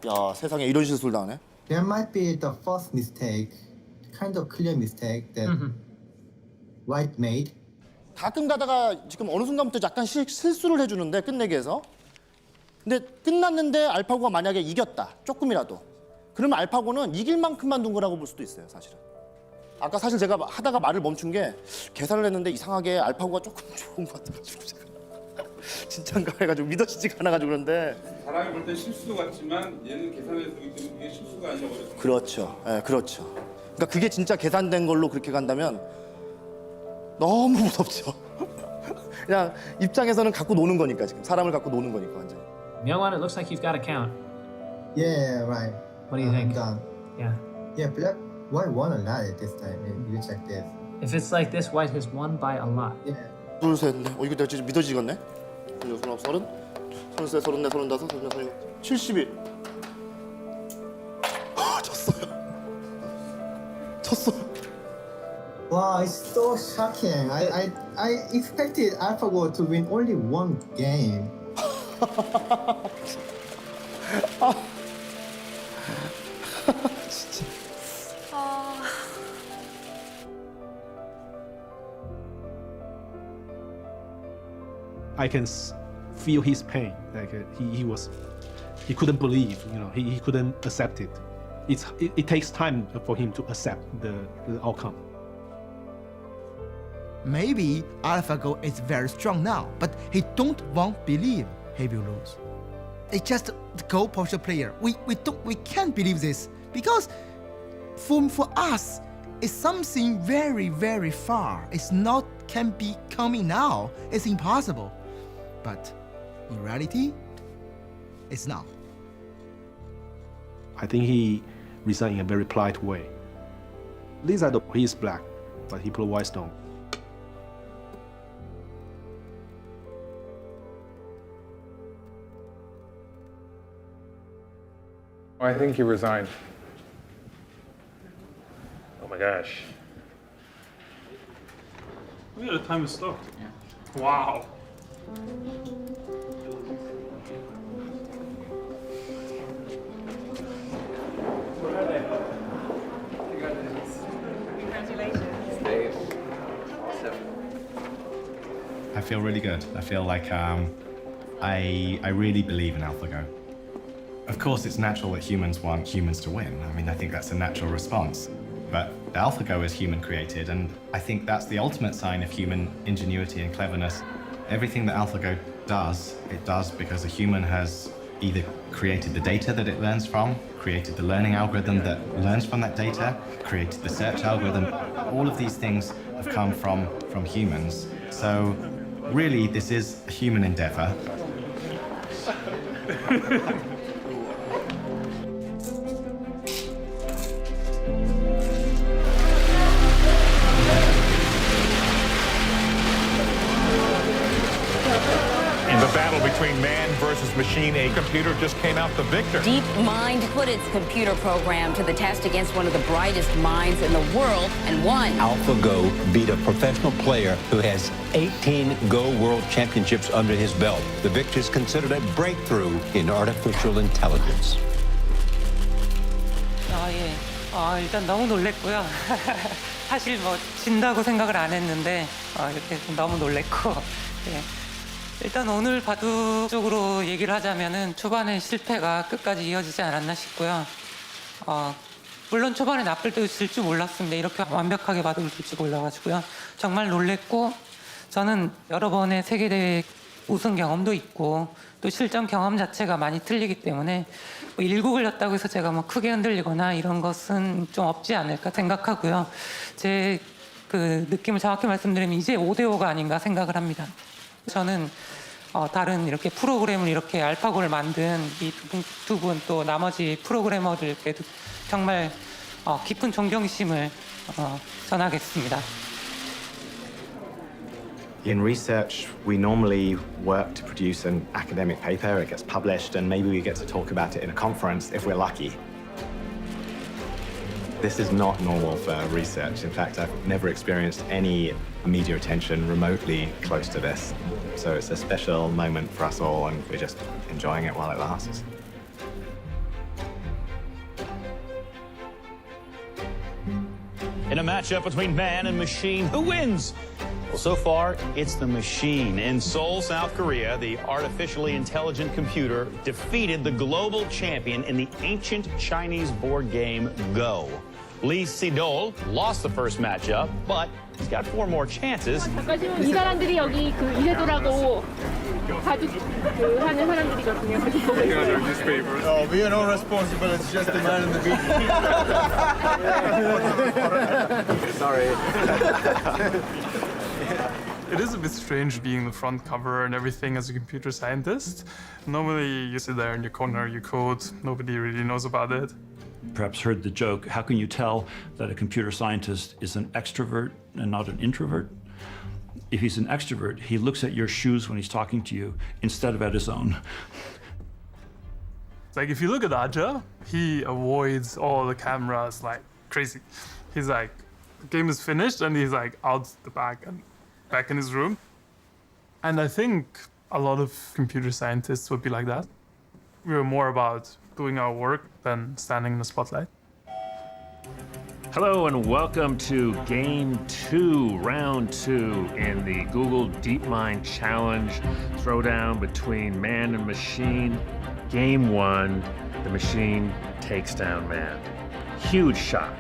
야, 세상에 이런 실수를 당하네. There might be the first mistake, kind of clear mistake that White made. 가끔 가다가 지금 어느 순간부터 약간 실수를 해주는데 끝내기 위해서. 근데 끝났는데 알파고가 만약에 이겼다, 조금이라도. 그러면 알파고는 이길 만큼만 둔 거라고 볼 수도 있어요, 사실은. 아까 사실 제가 하다가 말을 멈춘 게 계산을 했는데 이상하게 알파고가 조금 좋은 것 같아가지고 제가 진짠가 해가지고 믿어지지가 않아가지고 그런데 사람이 볼 때 실수 같지만 얘는 계산해서 보기 때문에 그게 실수가 아니라 어렵습니다. 그렇죠. 예, 그렇죠. 그러니까 그게 진짜 계산된 걸로 그렇게 간다면 너무 무섭죠. 그냥 입장에서는 갖고 노는 거니까 지금 사람을 갖고 노는 거니까 완전히. Myungwon, it looks like you've got a count. Yeah, right. What do you think? Done. Yeah. Yeah, Black White won a lot at this time. You check this. If it's like this, White has won by a lot. Yeah. 둘, 셋, 넷. 이거 내가 진짜 믿어지겠네. 29, 30, 33, 34, 35, 36, 71. 졌어요. Wow, it's so shocking. I expected AlphaGo to win only one game. 진짜. I can feel his pain. Like he couldn't believe. He couldn't accept it. It takes time for him to accept the outcome. Maybe AlphaGo is very strong now, but he don't want believe he will lose. It's just the Go poster player. We can't believe this Because for us, it's something very, very far. It's not can be coming now. It's impossible. But in reality, it's now. I think he resigned in a very polite way. Lisa, he is black, but he put a white stone. I think he resigned. Oh my gosh. Look at the time is stopped. Yeah. Wow. I feel really good. I feel like I really believe in AlphaGo. Of course, it's natural that humans want humans to win. I mean, I think that's a natural response. But AlphaGo is human created, and I think that's the ultimate sign of human ingenuity and cleverness. Everything that AlphaGo does, it does because a human has either created the data that it learns from, created the learning algorithm that learns from that data, created the search algorithm. All of these things have come from humans. So really, this is a human endeavor. In the battle between man versus machine, a computer just came out the victor. DeepMind put its computer program to the test against one of the brightest minds in the world and won. AlphaGo beat a professional player who has 18 Go World Championships under his belt. The victory is considered a breakthrough in artificial intelligence. 예. 일단 너무 놀랬고요. 사실 뭐 진다고 생각을 안 했는데 이렇게 너무 놀랬고. 예. 일단 오늘 바둑 쪽으로 얘기를 하자면은 초반에 실패가 끝까지 이어지지 않았나 싶고요. 물론 초반에 나쁠 때 질 줄 몰랐습니다. 이렇게 완벽하게 바둑을 둘 줄 몰라가지고요. 정말 놀랬고 저는 여러 번의 세계대회 우승 경험도 있고 또 실전 경험 자체가 많이 틀리기 때문에 뭐 일구 걸렸다고 해서 제가 뭐 크게 흔들리거나 이런 것은 좀 없지 않을까 생각하고요. 제 그 느낌을 정확히 말씀드리면 이제 5대5가 아닌가 생각을 합니다. 저는 다른 이렇게 프로그램을 이렇게 알파고를 만든 이 두 분 또 나머지 프로그래머들께도 정말 깊은 존경심을 전하겠습니다. In research, we normally work to produce an academic paper, it gets published, and maybe we get to talk about it in a conference if we're lucky. This is not normal for research. In fact, I've never experienced any media attention remotely close to this. So it's a special moment for us all, and we're just enjoying it while it lasts. In a matchup between man and machine, who wins? Well, so far, it's the machine. In Seoul, South Korea, the artificially intelligent computer defeated the global champion in the ancient Chinese board game Go. Lee Sedol lost the first matchup, but he's got 4 more chances. 이 사람들이 여기 그 이세돌하고 바둑 하는 사람들이거든요. Oh, we are not responsible. It's just the man in the beat. Sorry. It is a bit strange being the front cover and everything as a computer scientist. Normally, you sit there in your corner, you code, nobody really knows about it. Perhaps heard the joke, how can you tell that a computer scientist is an extrovert and not an introvert? If he's an extrovert, he looks at your shoes when he's talking to you instead of at his own. Like, if you look at Aja, he avoids all the cameras like crazy. He's like, the game is finished, and he's like out the back and back in his room. And I think a lot of computer scientists would be like that. We're more about doing our work than standing in the spotlight. Hello and welcome to Game 2, Round 2 in the Google DeepMind Challenge throwdown between man and machine. Game 1, the machine takes down man. Huge shock.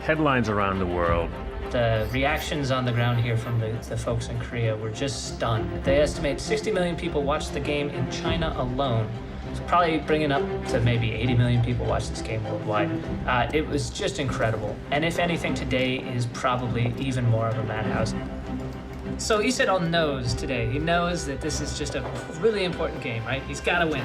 Headlines around the world. The reactions on the ground here from the folks in Korea were just stunned. They estimate 60 million people watched the game in China alone. Probably bringing up to maybe 80 million people watch this game worldwide. It was just incredible. And if anything, today is probably even more of a madhouse. So Isedal knows today. He knows that this is just a really important game, right? He's got to win.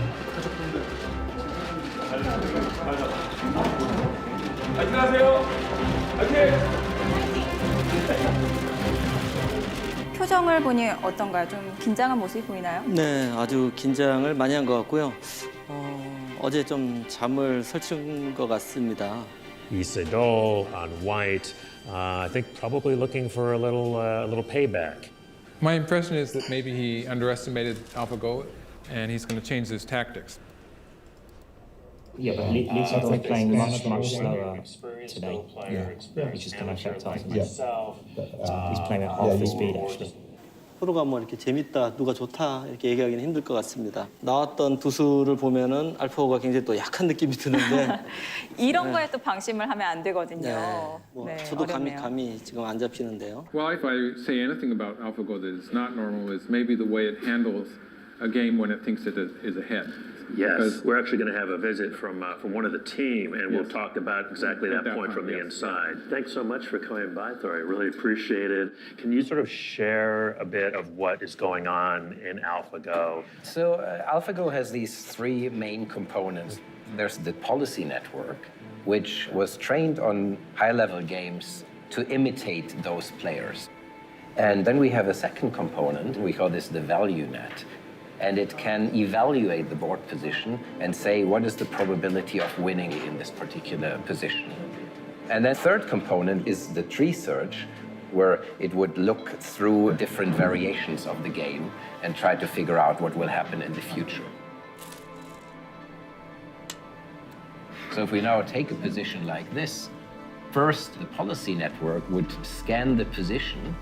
표정을 보니 어떤가요? 좀 긴장한 모습이 보이나요? 네, 아주 긴장을 많이 한 것 같고요. 어제 좀 잠을 설친 것 같습니다. Isedal on white, I think probably looking for a little payback. My impression is that maybe he underestimated AlphaGo and he's going to change his tactics. Yeah, but Isedal is playing much slower today, which is going to affect us. He's playing at half the speed, actually. 서로가 뭐 이렇게 재밌다, 누가 좋다 이렇게 얘기하기는 힘들 것 같습니다. 나왔던 두 수를 보면은 알파고가 굉장히 또 약한 느낌이 드는데 이런 거에 또 방심을 하면 안 되거든요. 네, 저도 감이 지금 안 잡히는데요. Well, if I say anything about AlphaGo that is not normal is maybe the way it handles a game when it thinks it is ahead. Yes, we're actually going to have a visit from one of the team, and we'll talk about exactly that point from the inside. Thanks so much for coming by, Thor. I really appreciate it. Can you sort of share a bit of what is going on in AlphaGo? So AlphaGo has these three main components. There's the policy network, which was trained on high-level games to imitate those players. And then we have a second component, we call this the value net. And it can evaluate the board position and say what is the probability of winning in this particular position. And then third component is the tree search, where it would look through different variations of the game and try to figure out what will happen in the future. So if we now take a position like this, first the policy network would scan the position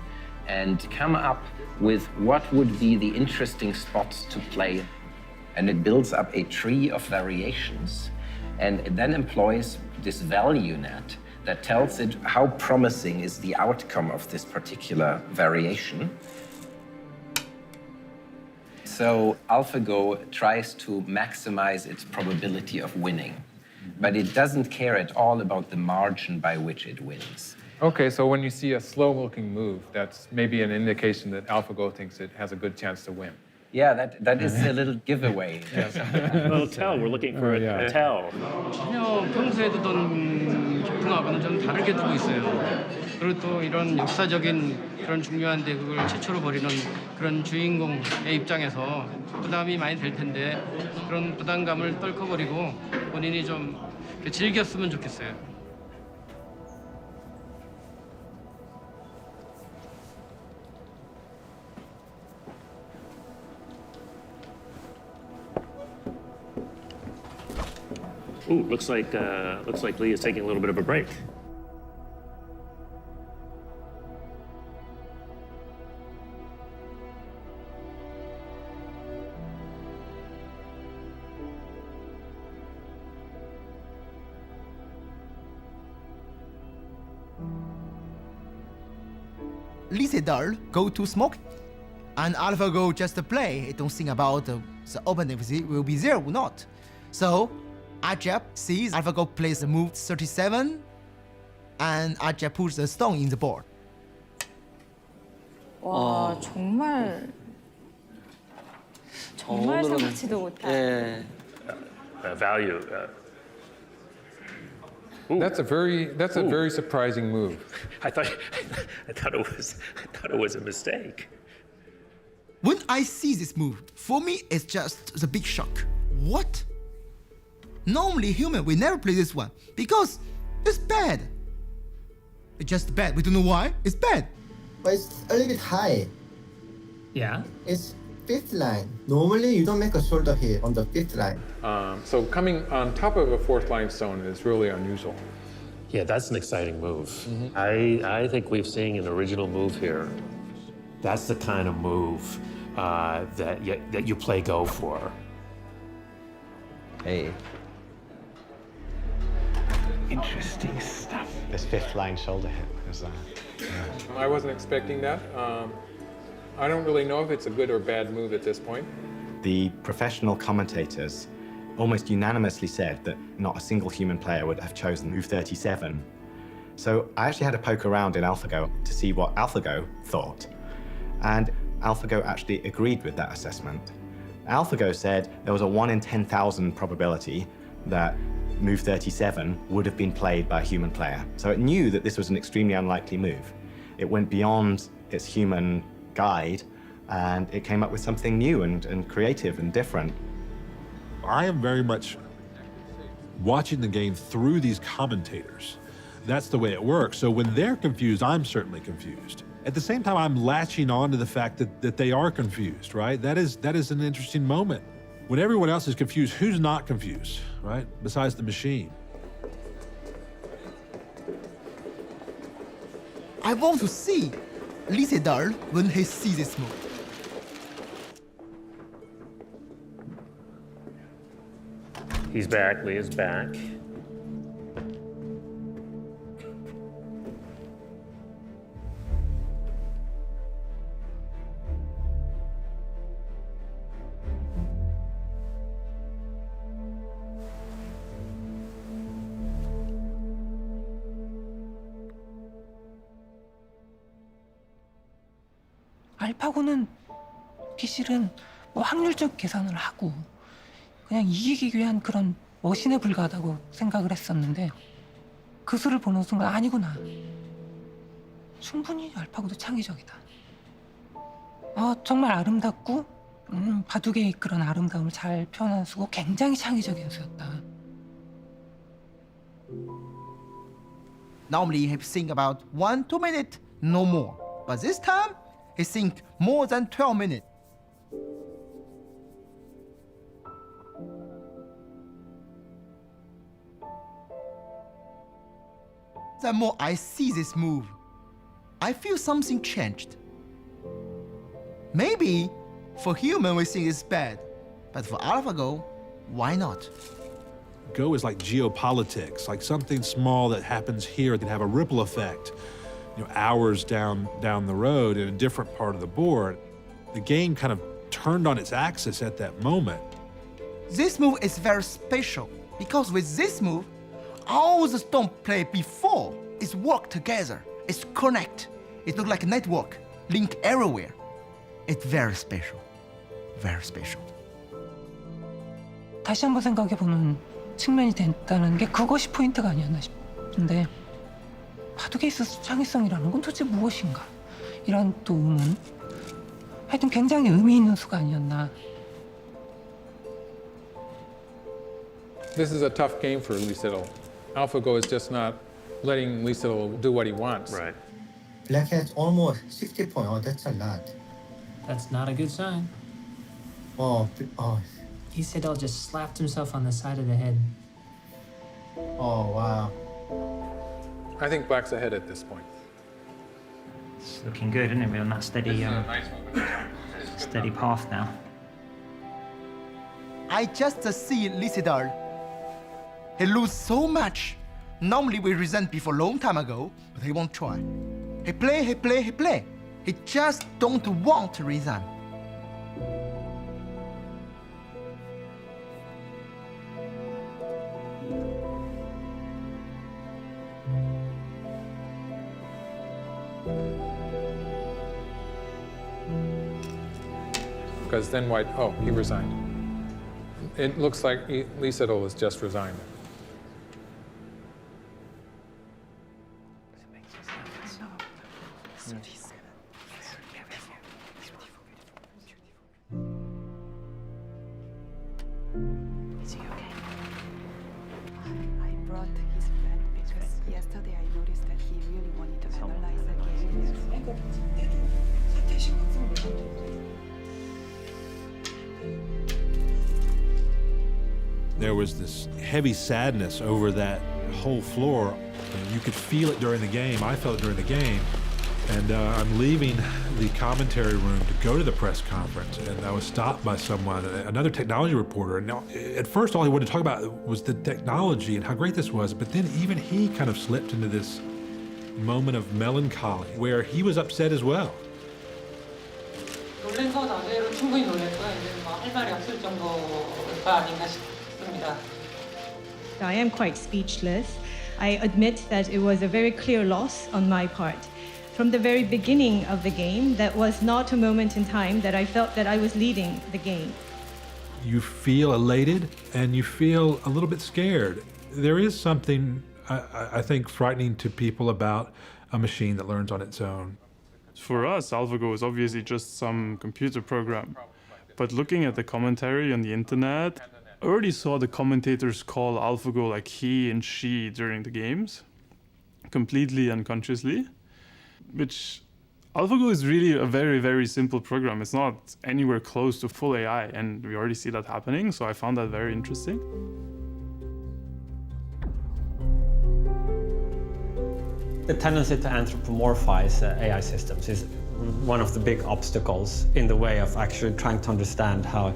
and come up with what would be the interesting spots to play. And it builds up a tree of variations and it then employs this value net that tells it how promising is the outcome of this particular variation. So AlphaGo tries to maximize its probability of winning, but it doesn't care at all about the margin by which it wins. Okay, so when you see a slow-looking move, that's maybe an indication that AlphaGo thinks it has a good chance to win. Yeah, that is a little giveaway. Well, tell. We're looking for a tell. 전혀 평소에 두던 기풍하고는 좀 다르게 두고 있어요. 그리고 또 이런 역사적인 그런 중요한 대국을 최초로 벌이는 그런 주인공의 입장에서 부담이 많이 될 텐데 그런 부담감을 떨쳐버리고 본인이 좀 즐겼으면 좋겠어요. Ooh, looks like Lee is taking a little bit of a break. Isedal go to smoke, and AlphaGo just play. It don't think about the opening will be there or not. So Ajab sees AlphaGo plays the move 37, and Ajab puts the stone in the board. 와, 정말 생각지도 못한. Value. That's a very surprising move. I thought it was a mistake. When I see this move, for me it's just the big shock. What? Normally human will never play this one because it's bad. It's just bad. We don't know why. It's bad. But it's a little bit high. Yeah. It's fifth line. Normally you don't make a shoulder hit on the fifth line. So coming on top of a fourth line stone is really unusual. Yeah, that's an exciting move. I think we've seen an original move here. That's the kind of move that you play Go for. Hey. Interesting stuff. This fifth line shoulder hit was I wasn't expecting that. I don't really know if it's a good or bad move at this point. The professional commentators almost unanimously said that not a single human player would have chosen move 37. So I actually had to poke around in AlphaGo to see what AlphaGo thought. And AlphaGo actually agreed with that assessment. AlphaGo said there was a 1 in 10,000 probability that move 37 would have been played by a human player. So it knew that this was an extremely unlikely move. It went beyond its human guide, and it came up with something new and creative and different. I am very much watching the game through these commentators. That's the way it works. So when they're confused, I'm certainly confused. At the same time, I'm latching on to the fact that they are confused, right? That is an interesting moment. When everyone else is confused, who's not confused, right? Besides the machine. I want to see Lee Sedol when he sees this move. He's back, Lee is back. 알파고는 기실은 뭐 확률적 계산을 하고 그냥 이기기 위한 그런 머신에 불과하다고 생각을 했었는데 그 수를 보는 순간 아니구나. 충분히 알파고도 창의적이다. 정말 아름답고 바둑의 그런 아름다움을 잘 표현한 수고 굉장히 창의적인 수였다. Normally he think about 1-2 minutes, no more. But this time, he think more than 12 minutes. The more I see this move, I feel something changed. Maybe for human we think it's bad, but for AlphaGo, why not? Go is like geopolitics, like something small that happens here can have a ripple effect, hours down the road in a different part of the board. The game kind of turned on its axis at that moment. This move is very special because with this move, all the stone play before is work together. It's connect. It looks like a network, link everywhere. It's very special, very special. 다시 한번 생각해보는 측면이 됐다는 게 그것이 포인트가 아니었나 싶은데 바둑에 있어서 창의성이라는 건 도대체 무엇인가? 이런 또 의문. 하여튼 굉장히 의미 있는 수가 아니었나. This is a tough game for Lee Sedol. AlphaGo is just not letting Lee Sedol do what he wants. Right. Black has almost 60 points. Oh, that's a lot. That's not a good sign. Oh. Lee Sedol just slapped himself on the side of the head. Oh, wow. I think Black's ahead at this point. It's looking good, isn't it? We're on that steady path now. I just see Lee Sedol. He lose so much. Normally we resent before long time ago, but he won't try. He play. He just don't want to resign. Because then White, he resigned. It looks like Lee Sedol has just resigned. Is he okay? I brought his friend because yesterday I noticed that he really wanted to analyze the game. There was this heavy sadness over that whole floor. And you could feel it during the game. I felt it during the game. And I'm leaving the commentary room to go to the press conference, and I was stopped by someone, another technology reporter. And now, at first, all he wanted to talk about was the technology and how great this was. But then even he kind of slipped into this moment of melancholy where he was upset as well. 놀란 건 아니에요. 충분히 놀랬고요. 이제 뭐 할 말이 없을 정도가 아닌가 I am quite speechless. I admit that it was a very clear loss on my part. From the very beginning of the game, that was not a moment in time that I felt that I was leading the game. You feel elated and you feel a little bit scared. There is something, I think, frightening to people about a machine that learns on its own. For us, AlphaGo is obviously just some computer program. But looking at the commentary on the internet, I already saw the commentators call AlphaGo like he and she during the games, completely unconsciously, which AlphaGo is really a very, very simple program. It's not anywhere close to full AI, and we already see that happening, so I found that very interesting. The tendency to anthropomorphize AI systems is one of the big obstacles in the way of actually trying to understand how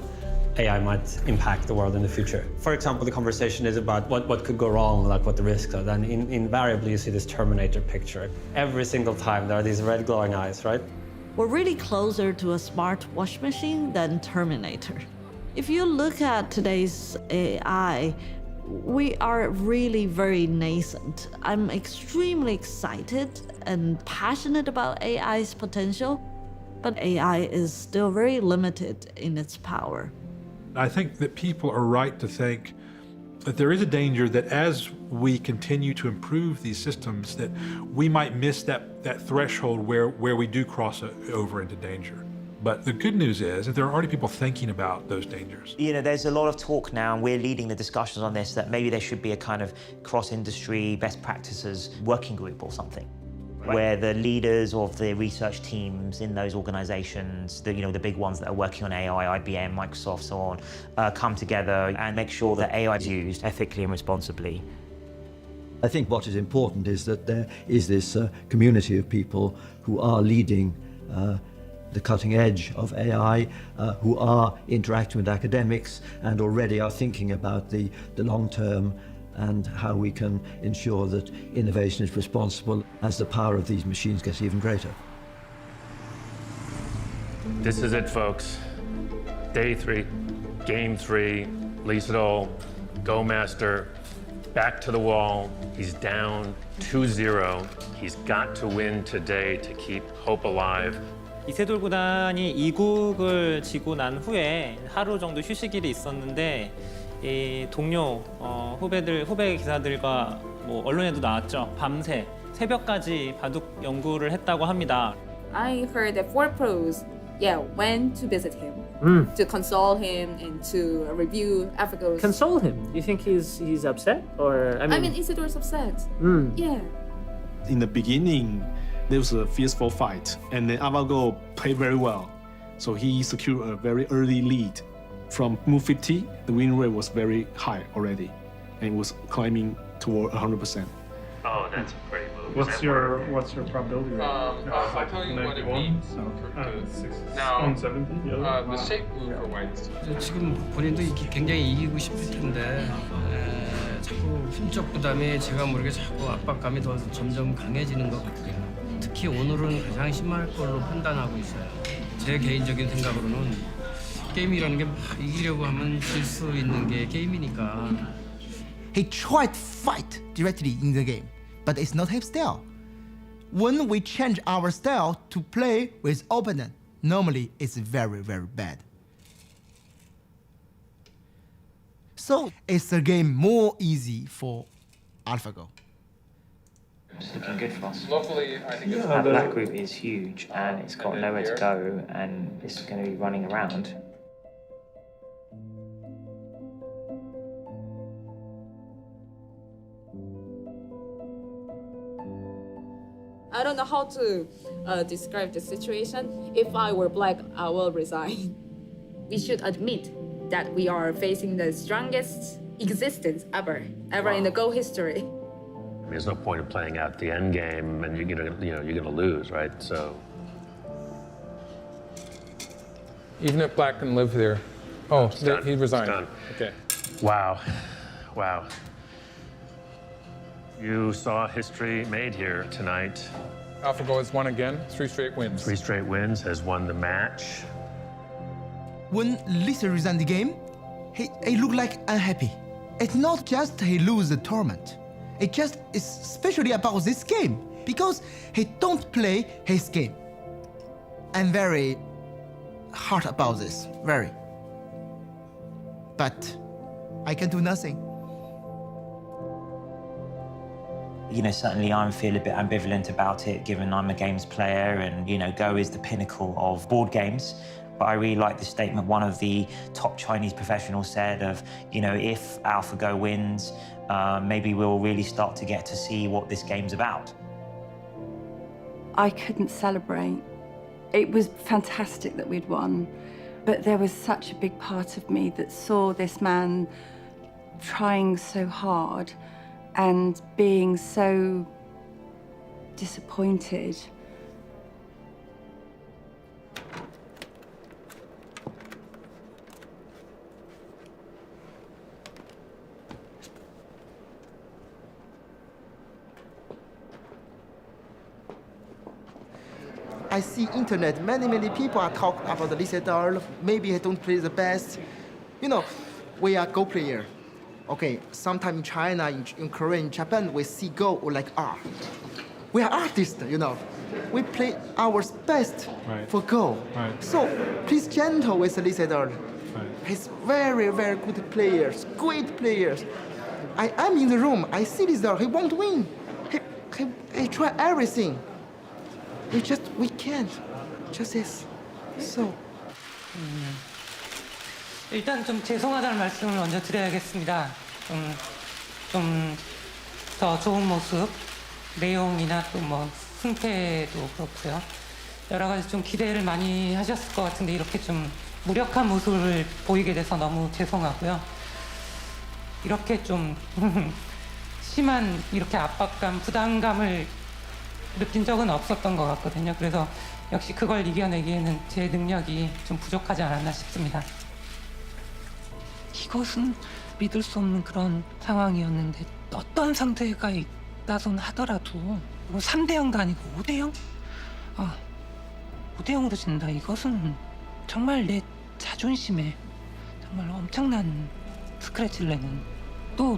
AI might impact the world in the future. For example, the conversation is about what could go wrong, like what the risks are. Then invariably you see this Terminator picture. Every single time there are these red glowing eyes, right? We're really closer to a smart wash machine than Terminator. If you look at today's AI, we are really very nascent. I'm extremely excited and passionate about AI's potential, but AI is still very limited in its power. I think that people are right to think that there is a danger that as we continue to improve these systems, that we might miss that threshold where we do cross over into danger. But the good news is that there are already people thinking about those dangers. You know, there's a lot of talk now, and we're leading the discussions on this, that maybe there should be a kind of cross-industry best practices working group or something. Right. Where the leaders of the research teams in those organizations, the big ones that are working on AI, IBM, Microsoft, so on, come together and make sure that AI is used ethically and responsibly. I think what is important is that there is this community of people who are leading the cutting edge of AI, who are interacting with academics and already are thinking about the long term and how we can ensure that innovation is responsible as the power of these machines gets even greater. This is it, folks. Day 3, game 3, lease it all, go master, back to the wall. He's down 2-0. He's got to win today to keep hope alive. 이세돌 구단이 2국을 지고 난 후에 하루 정도 휴식일이 있었는데 이 동료 후배 기사들과 뭐 언론에도 나왔죠. 밤새 새벽까지 바둑 연구를 했다고 합니다. I heard that 4Pros, went to visit him, to console him and to review AlphaGo's. Console him? You think he's upset, or I mean Isidor's upset. Yeah. In the beginning, there was a fierce fight, and then AlphaGo played very well, so he secured a very early lead. From move 50, the win rate was very high already, and it was climbing toward 100%. Oh, that's a great move. What's your probability rate? I'll tell you what it means. Now, on 70. The shape move for whites. 지금 본인도 굉장히 이기고 싶을 텐데 자꾸 힘적 부담이 제가 모르게 자꾸 압박감이 더 점점 강해지는 것 같아요. 특히 오늘은 가장 심할 걸로 판단하고 있어요. 제 개인적인 생각으로는 게임이라는 게 막 이기려고 하면 질 수 있는 게 게임이니까. He tried to fight directly in the game, but it's not his style. When we change our style to play with opponent, normally it's very, very bad. So it's a game more easy for AlphaGo. It's looking good for us. Locally, I think that black group is huge, and it's got nowhere to go, and it's going to be running around. I don't know how to describe the situation. If I were black, I will resign. We should admit that we are facing the strongest existence ever in the Go history. There's no point in playing out the end game, and you're gonna lose, right? So. Even if Black can live there. Oh, he resigned. Done. Okay. Wow. You saw history made here tonight. AlphaGo has won again, 3 straight wins. 3 straight wins, has won the match. When Lisa resigned the game, he looked like unhappy. It's not just he lose the tournament. It just is especially about this game because he don't play his game. I'm very hard about this, very. But I can do nothing. You know, certainly I feel a bit ambivalent about it, given I'm a games player and, you know, Go is the pinnacle of board games. But I really like the statement one of the top Chinese professionals said of, you know, if AlphaGo wins, maybe we'll really start to get to see what this game's about. I couldn't celebrate. It was fantastic that we'd won, but there was such a big part of me that saw this man trying so hard and being so disappointed. I see internet, many people are talking about the Lisador. Maybe I don't play the best. You know, we are Go player. Okay, sometime in China, in Korea, in Japan, we see Go like art. We are artists, you know. We play our best for Go. Right. So please gentle with the Lisador. Right. He's very good players, great players. I am in the room, I see Lisador, he won't win. He try everything. We can't. Just this. So. 일단 좀 죄송하다는 말씀을 먼저 드려야겠습니다. 좀 더 좋은 모습, 내용이나 또 뭐 승패도 그렇고요. 여러 가지 좀 기대를 많이 하셨을 것 같은데 이렇게 좀 무력한 모습을 보이게 돼서 너무 죄송하고요. 이렇게 좀 심한 이렇게 압박감, 부담감을 느낀 적은 없었던 것 같거든요. 그래서 역시 그걸 이겨내기에는 제 능력이 좀 부족하지 않았나 싶습니다. 이것은 믿을 수 없는 그런 상황이었는데 어떤 상태가 있다선 하더라도 뭐 3대0도 아니고 5대0? 5대0으로 진다. 이것은 정말 내 자존심에 정말 엄청난 스크래치를 내는 또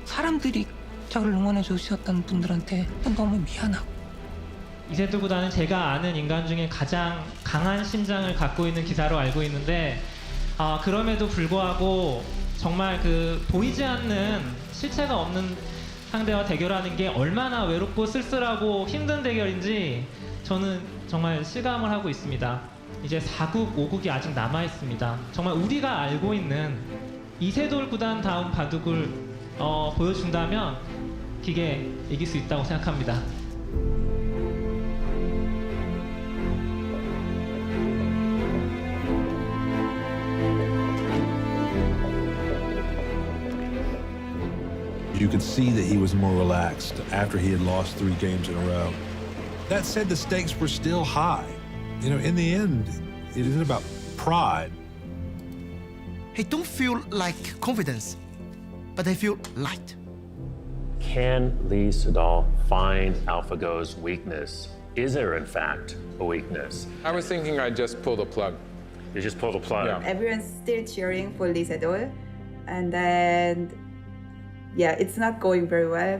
사람들이 저를 응원해 주셨던 분들한테 너무 미안하고 이세돌 구단은 제가 아는 인간 중에 가장 강한 심장을 갖고 있는 기사로 알고 있는데 그럼에도 불구하고 정말 그 보이지 않는 실체가 없는 상대와 대결하는 게 얼마나 외롭고 쓸쓸하고 힘든 대결인지 저는 정말 실감을 하고 있습니다. 이제 4국, 5국이 아직 남아 있습니다. 정말 우리가 알고 있는 이세돌 구단 다운 바둑을 보여준다면 기계 이길 수 있다고 생각합니다. You could see that he was more relaxed after he had lost 3 games in a row. That said, the stakes were still high. You know, in the end, it isn't about pride. He don't feel like confidence, but I feel light. Can Lee Sedol find AlphaGo's weakness? Is there, in fact, a weakness? I was thinking I'd just pull the plug. You just pull the plug? Yeah. Everyone's still cheering for Lee Sedol, and then yeah, it's not going very well.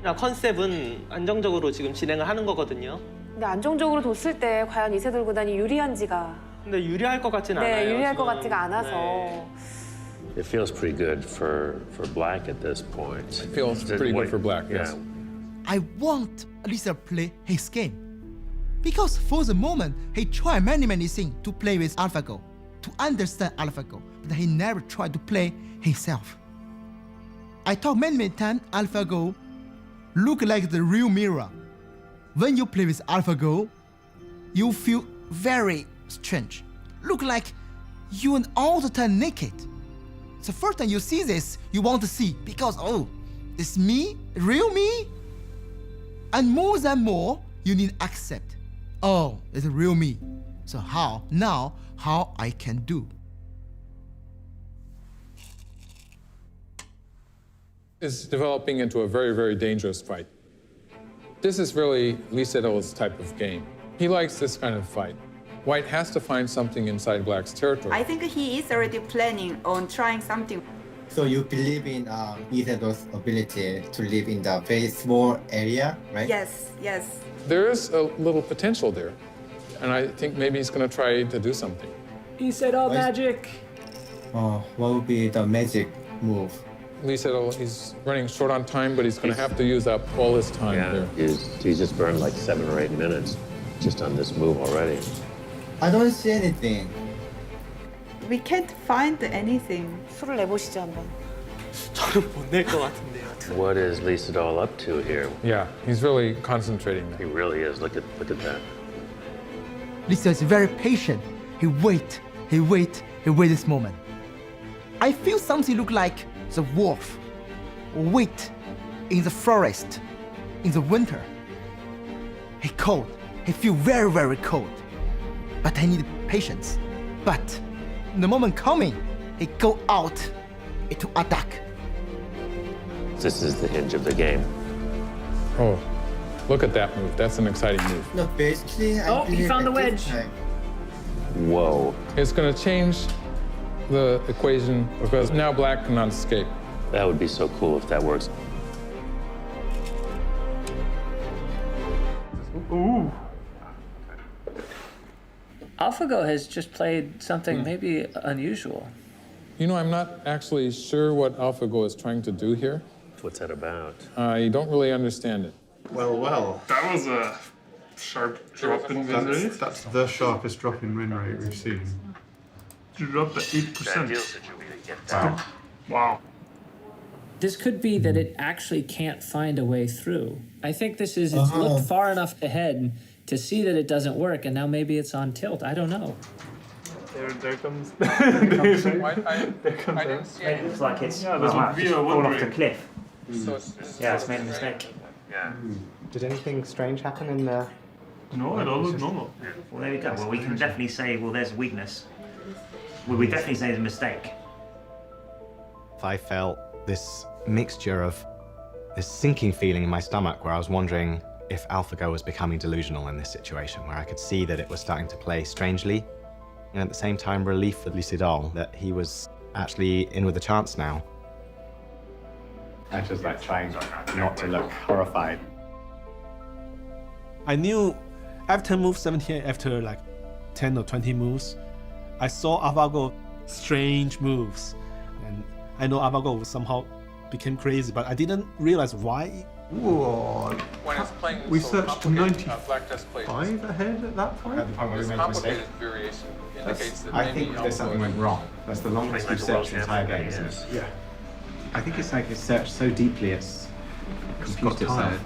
컨셉은 안정적으로 지금 진행을 하는 거거든요. 근데 안정적으로 뒀을 때 과연 이세돌 구단이 유리한지가 근데 유리할 것 같진 않아요. 네, 유리할 것 지금. 같지가 않아서. 네. It feels pretty good for Black at this point. It feels pretty good for Black, yes. I want Lisa play his game. Because for the moment, he tried many things to play with AlphaGo, to understand AlphaGo, but he never tried to play himself. I talk many times, AlphaGo look like the real mirror. When you play with AlphaGo, you feel very strange. Look like you are all the time naked. The first time you see this, you want to see because, oh, it's me, real me? And more than more, you need to accept, oh, it's real me. So how I can do? Is developing into a very dangerous fight. This is really Lee Sedol's type of game. He likes this kind of fight. White has to find something inside Black's territory. I think he is already planning on trying something. So you believe in Isidor's ability to live in the very small area, right? Yes, yes. There is a little potential there, and I think maybe he's going to try to do something. He said all magic. What would be the magic move? Lee said he's running short on time, but he's going to have to use up all his time there. He's just burned like 7 or 8 minutes just on this move already. I don't see anything. We can't find anything. 수를 내보시죠 한번. 저는 못 낼 것 같은데요. What is Lee Sedol up to here? Yeah, he's really concentrating. He really is. Look at that. Lisa is very patient. He wait this moment. I feel something look like the wolf. Wait in the forest in the winter. He cold. He feel very, very cold. But I need patience. But the moment coming, he go out to attack. This is the hinge of the game. Oh, look at that move. That's an exciting move. No, basically, I he found the wedge. Whoa. It's going to change the equation because now Black cannot escape. That would be so cool if that works. Ooh. AlphaGo has just played something maybe unusual. You know, I'm not actually sure what AlphaGo is trying to do here. What's that about? I don't really understand it. Well. That was a sharp drop in win rate. That's the sharpest drop in win rate we've seen. You dropped at 8%. Wow. This could be that it actually can't find a way through. I think it's looked far enough ahead to see that it doesn't work, and now maybe it's on tilt. I don't know. There comes. I didn't see It looks like it's Yeah, there's a real fallen off win the rate. cliff. So Yeah, it's made a mistake. Yeah. Did anything strange happen in the... No, it all looked normal. Well, there we go. Well, we can definitely say, well, there's a weakness. Well, we definitely say it's a mistake. I felt this mixture of this sinking feeling in my stomach where I was wondering if AlphaGo was becoming delusional in this situation, where I could see that it was starting to play strangely, and at the same time relief for Lee Sedol that he was actually in with a chance now. I just like trying not to look horrified. I knew after move 17, after like 10 or 20 moves, I saw AlphaGo strange moves. And I know AlphaGo somehow became crazy, but I didn't realize why. Whoa. When it's playing We so searched complicated, Black just played 95 ahead at that point? At the point where we this made a mistake? complicated variation indicates that I maybe think there's something AlphaGo went wrong. That's the longest we've searched the entire game, isn't it? Yeah. I think it's like it's searched so deeply it's confused itself.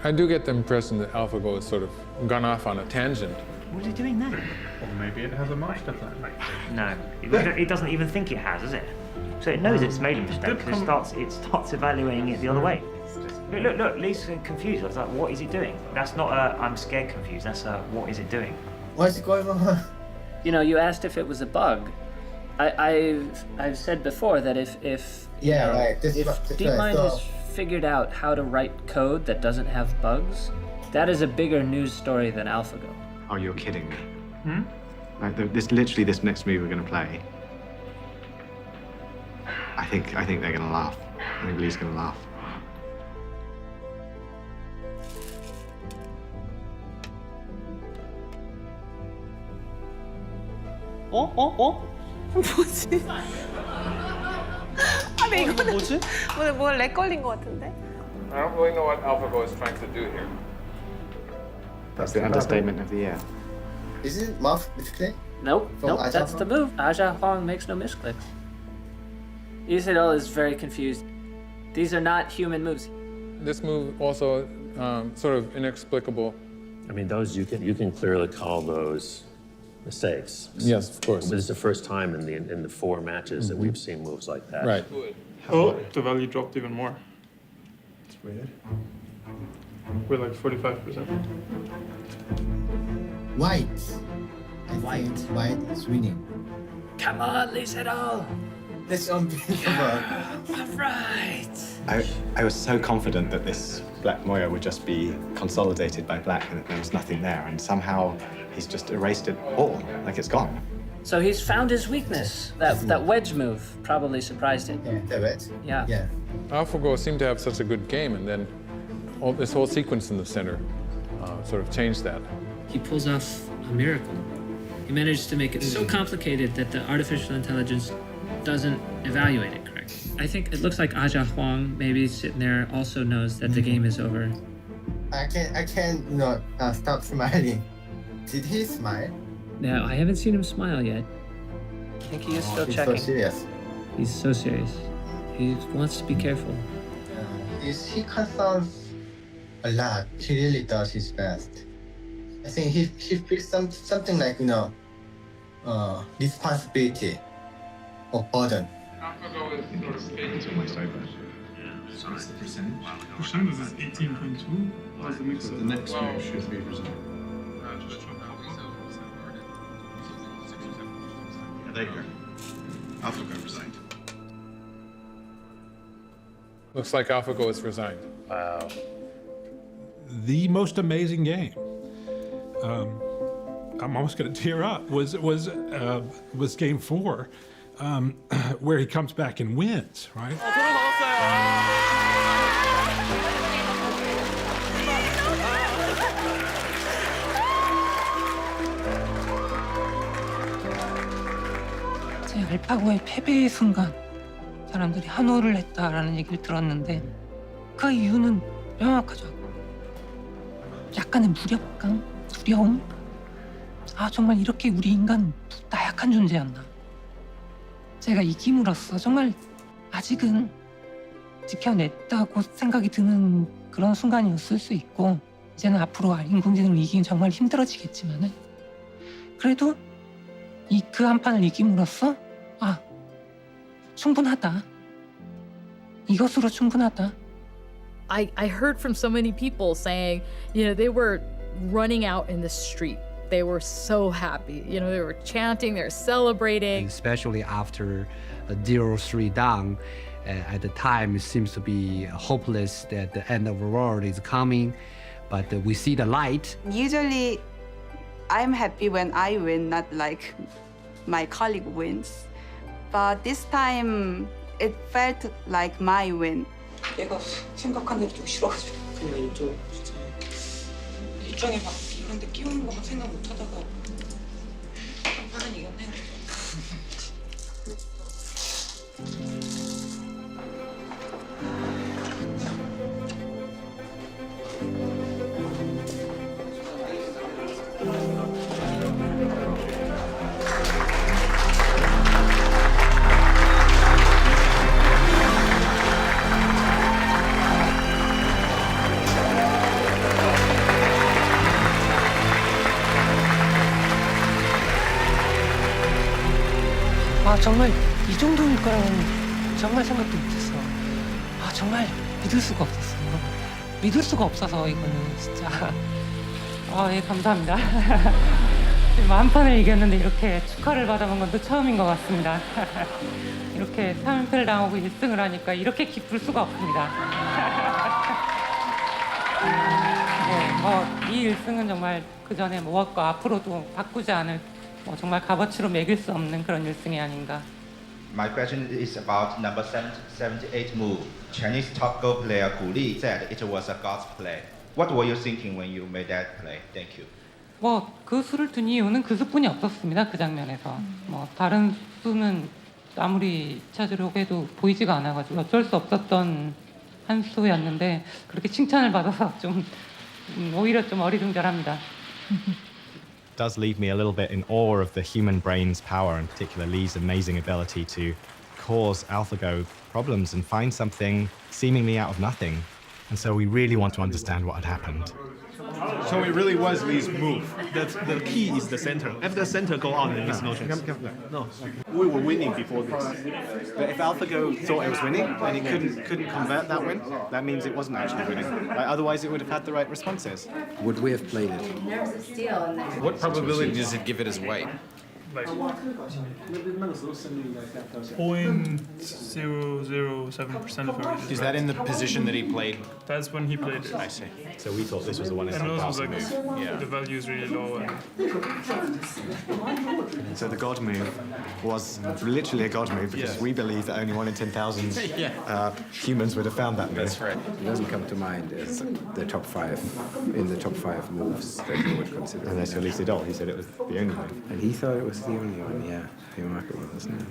I do get the impression that AlphaGo has sort of gone off on a tangent. What are you doing there? Or maybe it has a master plan. No, it doesn't even think it has, does it? So it knows it's made a mistake because it starts evaluating it the other way. Look, Lee's confused. I was like, what is it doing? That's not a I'm scared confused, that's a what is it doing? What's going on? You know, you asked if it was a bug. I've said before that if DeepMind has figured out how to write code that doesn't have bugs, that is a bigger news story than AlphaGo. Oh, you're kidding me. Like this next move we're going to play. I think they're going to laugh. I think Lee's going to laugh. 뭐지? 아니 이거는 뭐지? 뭐 렉 걸린 것 같은데? I don't really know what AlphaGo is trying to do here. That's the understatement of the year. Isn't it mouth misclick? Nope, From that's the move. Aja Huang makes no misclicks. Isidol is very confused. These are not human moves. This move also sort of inexplicable. I mean, those you can clearly call those mistakes. Yes, of course. This is the first time in the 4 matches that we've seen moves like that. Right. Oh, the value dropped even more. It's weird. We're like 45%. White. I think white is winning. Come on, Lee Sedol. That's unbelievable. All right. I was so confident that this Black Moya would just be consolidated by Black and that there was nothing there, and somehow he's just erased it all, like it's gone. So he's found his weakness. That wedge move probably surprised him. Yeah, the wedge. Yeah. AlphaGo seemed to have such a good game, and then this whole sequence in the center sort of changed that. He pulls off a miracle. He managed to make it so complicated that the artificial intelligence doesn't evaluate it correctly. I think it looks like Aja Huang, maybe sitting there, also knows that the game is over. I can't stop smiling. Did he smile? No, I haven't seen him smile yet. I think he is still checking. He's so serious. He's so serious. He wants to be careful. He concerns a lot. He really does his best. I think he feels something like responsibility or burden. AlphaGo is sort of taking my side. So what's the percentage? Percentage is 18.2. What's the mix? The next year should be presented. There you go. AlphaGo resigned. Looks like AlphaGo is resigned. Wow. The most amazing game. I'm almost going to tear up. Was game 4, where he comes back and wins, right? 제 알파고의 패배의 순간 사람들이 한호를 했다라는 얘기를 들었는데 그 이유는 명확하죠. 약간의 무력감, 두려움. 아 정말 이렇게 우리 인간 나약한 존재였나. 제가 이김으로써 정말 아직은 지켜냈다고 생각이 드는 그런 순간이었을 수 있고 이제는 앞으로 인공지능을 이기긴 정말 힘들어지겠지만은 그래도 그 한 판을 이김으로써 아 충분하다. 이것으로 충분하다. I heard from so many people saying, they were running out in the street. They were so happy. They were chanting, they were celebrating. Especially after 0-3 down, at the time it seems to be hopeless that the end of the world is coming, but we see the light. Usually, I'm happy when I win, not like my colleague wins. But this time, it felt like my win. 내가 생각한 대로 좀 싫어가지고 그냥 일정 진짜 일정에 막 이런 데 끼우는 거만 생각 못 하다가 한 판은 이겼네. 아 정말 이 정도일 거라고는 정말 생각도 못했어. 아 정말 믿을 수가 없었어. 믿을 수가 없어서 이거는 진짜. 예 감사합니다. 지금 한 판을 이겼는데 이렇게 축하를 받아본 건 또 처음인 것 같습니다. 이렇게 3연패를 당하고 1승을 하니까 이렇게 기쁠 수가 없습니다. 네, 이 1승은 정말 그 전에 모았고 앞으로도 바꾸지 않을 정말 값어치로 매길 수 없는 그런 1승이 아닌가. My question is about number 78 move. Chinese top Go player Gu Li said it was a God's play. What were you thinking when you made that play? Thank you. 그 수를 둔 이유는 그 수뿐이 없었습니다. 그 장면에서. 다른 수는 아무리 찾으려고 해도 보이지가 않아가지고 어쩔 수 없었던 한 수였는데 그렇게 칭찬을 받아서 좀 오히려 좀 어리둥절합니다. Does leave me a little bit in awe of the human brain's power, in particular Lee's amazing ability to cause AlphaGo problems and find something seemingly out of nothing. And so we really want to understand what had happened. So it really was Lee's move. The key is the center. If the center go on, then it's no chance. No, we were winning before this. But if AlphaGo thought it was winning and it couldn't convert that win, that means it wasn't actually winning. Otherwise, it would have had the right responses. Would we have played it? What probability does it give it as white? like 0.007% of everything. Is that in the position that he played? That's when he played it. I see. So we thought this was the one in And the also past. like Yeah. the value is really low. And And so the God move was literally a God move because we believe that only 1 in 10,000 humans would have found that move. That's right. It doesn't come to mind as the top 5 moves that you would consider. And that's Elise Idol. He said it was the only one. And he thought it was the only one, yeah. Remarkable, isn't it?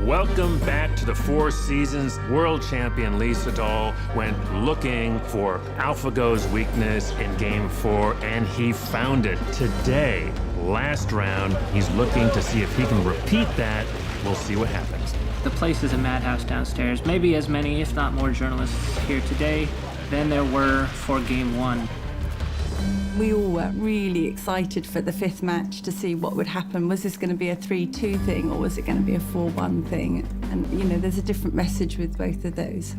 Welcome back to the Four Seasons. World champion Lee Sedol went looking for AlphaGo's weakness in Game 4, and he found it. Today, last round, he's looking to see if he can repeat that. We'll see what happens. The place is a madhouse downstairs. Maybe as many, if not more, journalists here today than there were for Game 1. We all were really excited for the 5th match to see what would happen. Was this going to be a 3-2 thing or was it going to be a 4-1 thing? And, you know, there's a different message with both of those.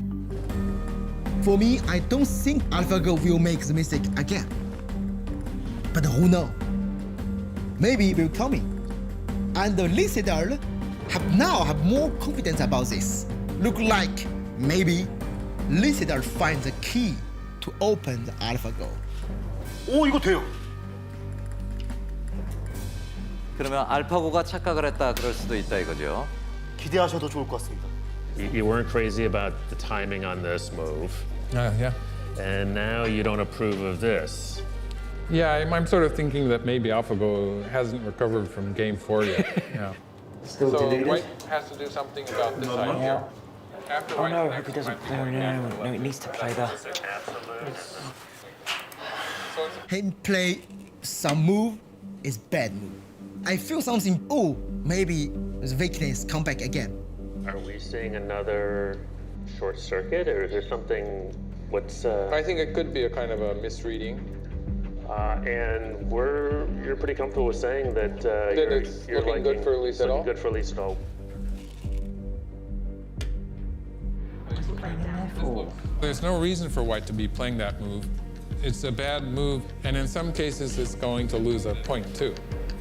For me, I don't think AlphaGo will make the mistake again. But who knows? Maybe it will coming. And Lee Sedol have more confidence about this. Look like maybe Lee Sedol finds the key to open the AlphaGo. 오, 이거 돼요. 그러면 알파고가 착각을 했다 그럴 수도 있다 이거죠. 기대하셔도 좋을 것 같습니다. You weren't crazy about the timing on this move. Yeah. And now you don't approve of this. Yeah, I'm sort of thinking that maybe AlphaGo hasn't recovered from Game 4 yet. Yeah. Still so deleted? White has to do something about this idea. After Oh no, I hope he doesn't play. No, it needs to play that. Him play some move is bad move. I feel something, oh, maybe the weakness come back again. Are we seeing another short circuit, or is there something, I think it could be a kind of a misreading. And you're pretty comfortable with saying that it's you're looking good for Lee Sedol? Good for Lee Sedol. There's no reason for White to be playing that move. It's a bad move, and in some cases, it's going to lose a point too.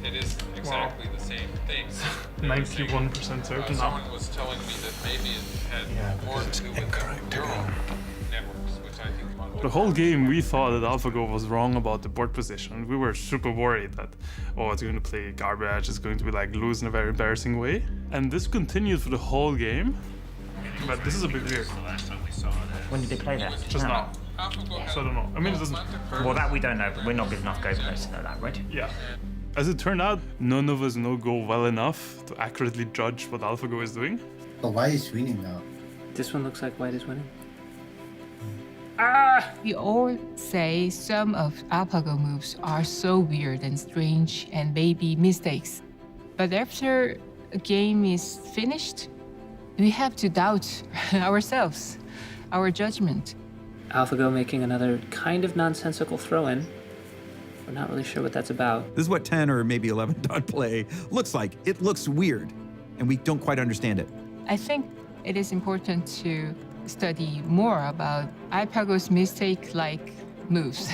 It is exactly the same thing. 91% certain now. Someone was telling me that maybe it had more to do with the neural networks, which I think. The whole game, we thought that AlphaGo was wrong about the board position. We were super worried that, oh, it's going to play garbage, it's going to be like lose in a very embarrassing way. And this continued for the whole game. But this is a bit weird. When did they play that? Just now. So I don't know. I mean, it doesn't. Well, that we don't know, but we're not good enough Go players to know that, right? Yeah. As it turned out, none of us know Go well enough to accurately judge what AlphaGo is doing. But White is winning now. This one looks like White is winning. We all say some of AlphaGo moves are so weird and strange and maybe mistakes. But after a game is finished, we have to doubt ourselves, our judgment. AlphaGo making another kind of nonsensical throw-in. We're not really sure what that's about. This is what 10 or maybe 11 dot play looks like. It looks weird, and we don't quite understand it. I think it is important to study more about AlphaGo's mistake-like moves.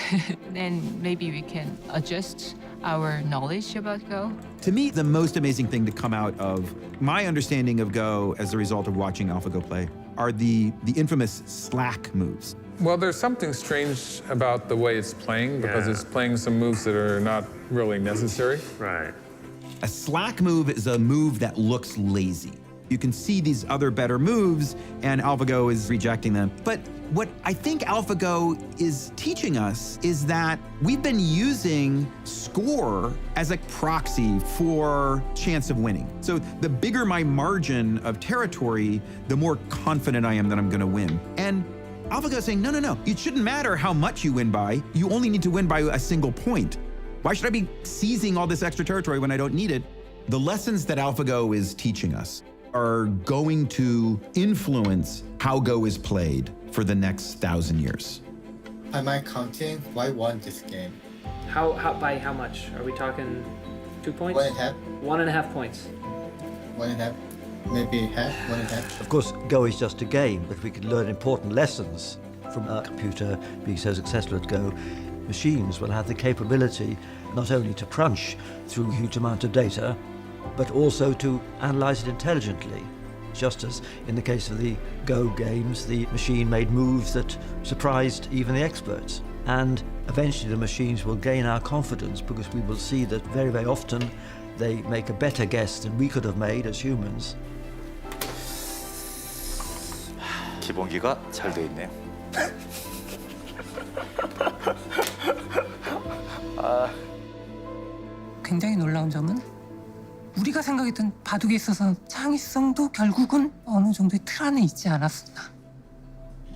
Then maybe we can adjust our knowledge about Go. To me, the most amazing thing to come out of my understanding of Go as a result of watching AlphaGo play are the infamous slack moves. Well, there's something strange about the way it's playing because it's playing some moves that are not really necessary. Right. A slack move is a move that looks lazy. You can see these other better moves, and AlphaGo is rejecting them. But what I think AlphaGo is teaching us is that we've been using score as a proxy for chance of winning. So the bigger my margin of territory, the more confident I am that I'm gonna win. And AlphaGo is saying, no, it shouldn't matter how much you win by. You only need to win by a single point. Why should I be seizing all this extra territory when I don't need it? The lessons that AlphaGo is teaching us are going to influence how Go is played for the next 1,000 years. By my counting, White won this game. How by how much? Are we talking 2 points? 1.5. 1.5 points. 1.5. Maybe half, 1.5. Of course, Go is just a game, but we could learn important lessons from a computer being so successful at Go. machines will have the capability not only to crunch through a huge amount of data, but also to analyze it intelligently. Just as in the case of the Go games, the machine made moves that surprised even the experts. And eventually the machines will gain our confidence because we will see that very, very often they make a better guess than we could have made as humans. 기본기가 잘 돼 있네요. 굉장히 놀라운 점은 우리가 생각했던 바둑에 있어서 창의성도 결국은 어느 정도의 틀 안에 있지 않았었나.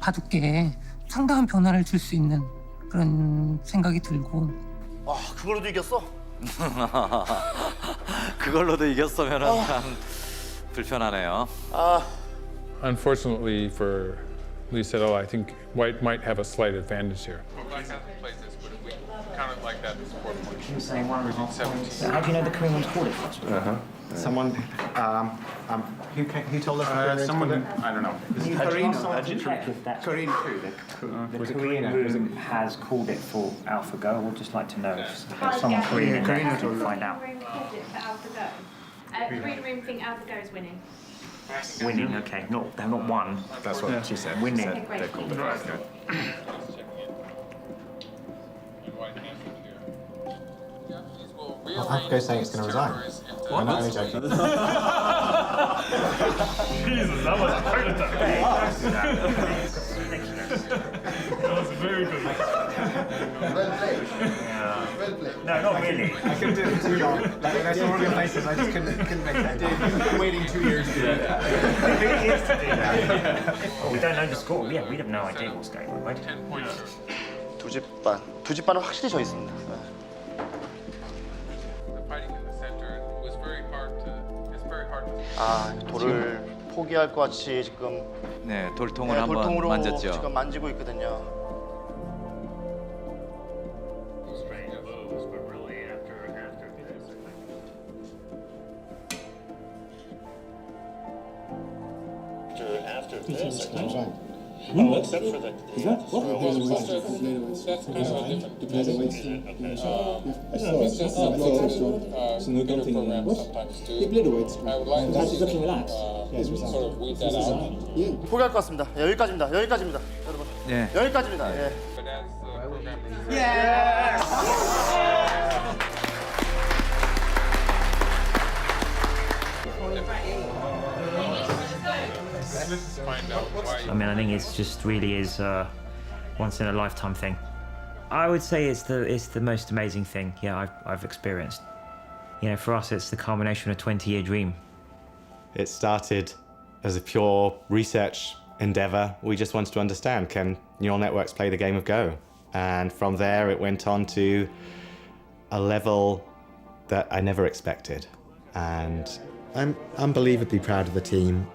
바둑계에 상당한 변화를 줄 수 있는 그런 생각이 들고. 아, 그걸로도 이겼어? 그걸로도 이겼으면은 참 불편하네요. Unfortunately for Lee Sedol, I think White might have a slight advantage here. Black hasn't played this, but if we count it like that, it's 4 points. You were saying one We're 17. How do you know the Korean one's called it first? Someone, who told us? Someone, I don't know. Korean who? The Korean who has called it for AlphaGo. We'd just like to know if someone Korean can find out. Green room think AlphaGo is winning. Winning, okay. They're not one. That's what she said. Winning. Okay, great. They called it AlphaGo. AlphaGo's saying it's going to resign. I'm not only joking. Jesus, that was a great attack. That was very good. Well played. Well played. No, not really. I couldn't do it too long. Like when I saw all your faces, I just couldn't make that. You've been waiting 2 years to do that. 2 years to do that. Oh, we don't know the score. Yeah, we have no idea what's going on, right? 두 집반은 확실히 져 있습니다. 아, 돌을 포기할 것 같이 지금 네, 돌통을 한번 돌통으로 만졌죠. 지금 만지고 있거든요. After this, well, except for the that's kind of a different depending. It's just computer programs sometimes do. I would like to see them, sort of weed that out. 포기할 것 같습니다. 여기까지입니다. 여기까지입니다, 여러분. 네. 여기까지입니다. 예. I mean, I think it's just really is a once in a lifetime thing. I would say it's the most amazing thing, yeah, I've experienced. You know, for us, it's the culmination of a 20-year dream. It started as a pure research endeavor. We just wanted to understand, can neural networks play the game of Go? And from there, it went on to a level that I never expected. And I'm unbelievably proud of the team.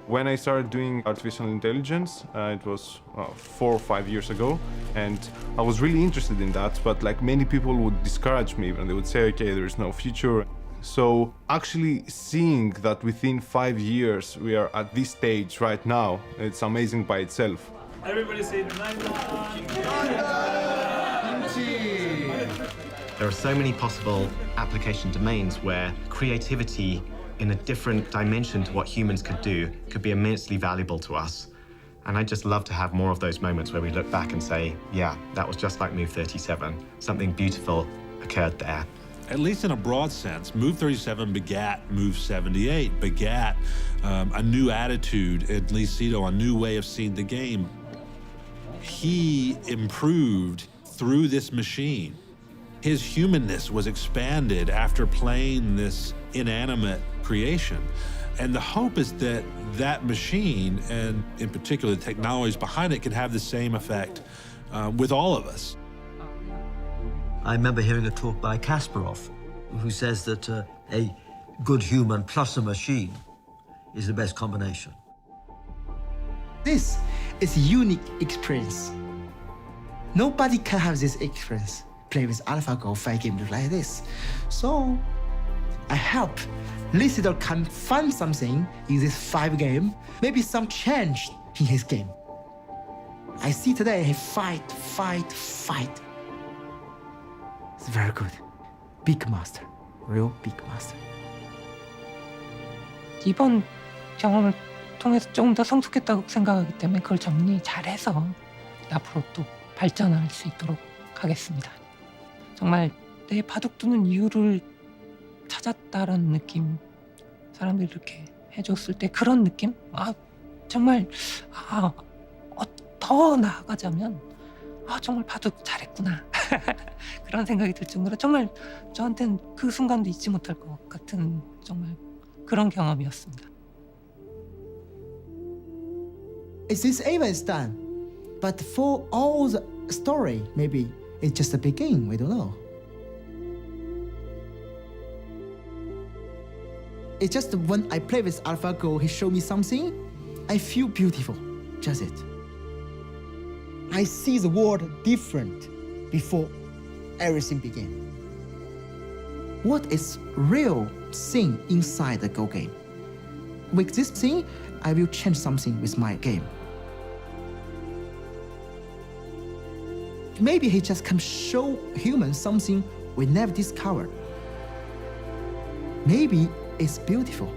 When I started doing artificial intelligence, it was 4 or 5 years ago, and I was really interested in that, but like many people would discourage me and they would say, okay, there is no future. So actually seeing that within 5 years we are at this stage right now, it's amazing by itself. Everybody say There are so many possible application domains where creativity in a different dimension to what humans could do could be immensely valuable to us. And I'd just love to have more of those moments where we look back and say, yeah, that was just like Move 37. Something beautiful occurred there. At least in a broad sense, Move 37 begat Move 78, begat a new attitude at Lee Sedol, a new way of seeing the game. He improved through this machine. His humanness was expanded after playing this inanimate creation. And the hope is that that machine, and in particular the technologies behind it, can have the same effect with all of us. I remember hearing a talk by Kasparov, who says that a good human plus a machine is the best combination. This is a unique experience. Nobody can have this experience, play with AlphaGo 5 games like this. So I hope Lee Sedol can find something in this 5 game, maybe some change in his game. I see today he fight. It's very good. Big master. Real big master. 이번 경험을 통해서 조금 더 성숙했다고 생각하기 때문에 그걸 정리 잘해서 앞으로 또 발전할 수 있도록 하겠습니다. 정말 내 바둑 두는 이유를 찾았다라는 느낌, 사람들이 이렇게 해줬을 때 그런 느낌? 정말 더 나아가자면 정말 바둑 잘했구나 그런 생각이 들 정도로 정말 저한테는 그 순간도 잊지 못할 것 같은 정말 그런 경험이었습니다. It's this even is done, but for all the story, maybe it's just the beginning. We don't know. It's just when I play with AlphaGo, he showed me something, I feel beautiful. Just it. I see the world different before everything began. What is real thing inside the Go game? With this thing, I will change something with my game. Maybe he just can show humans something we never discovered. Maybe it's beautiful.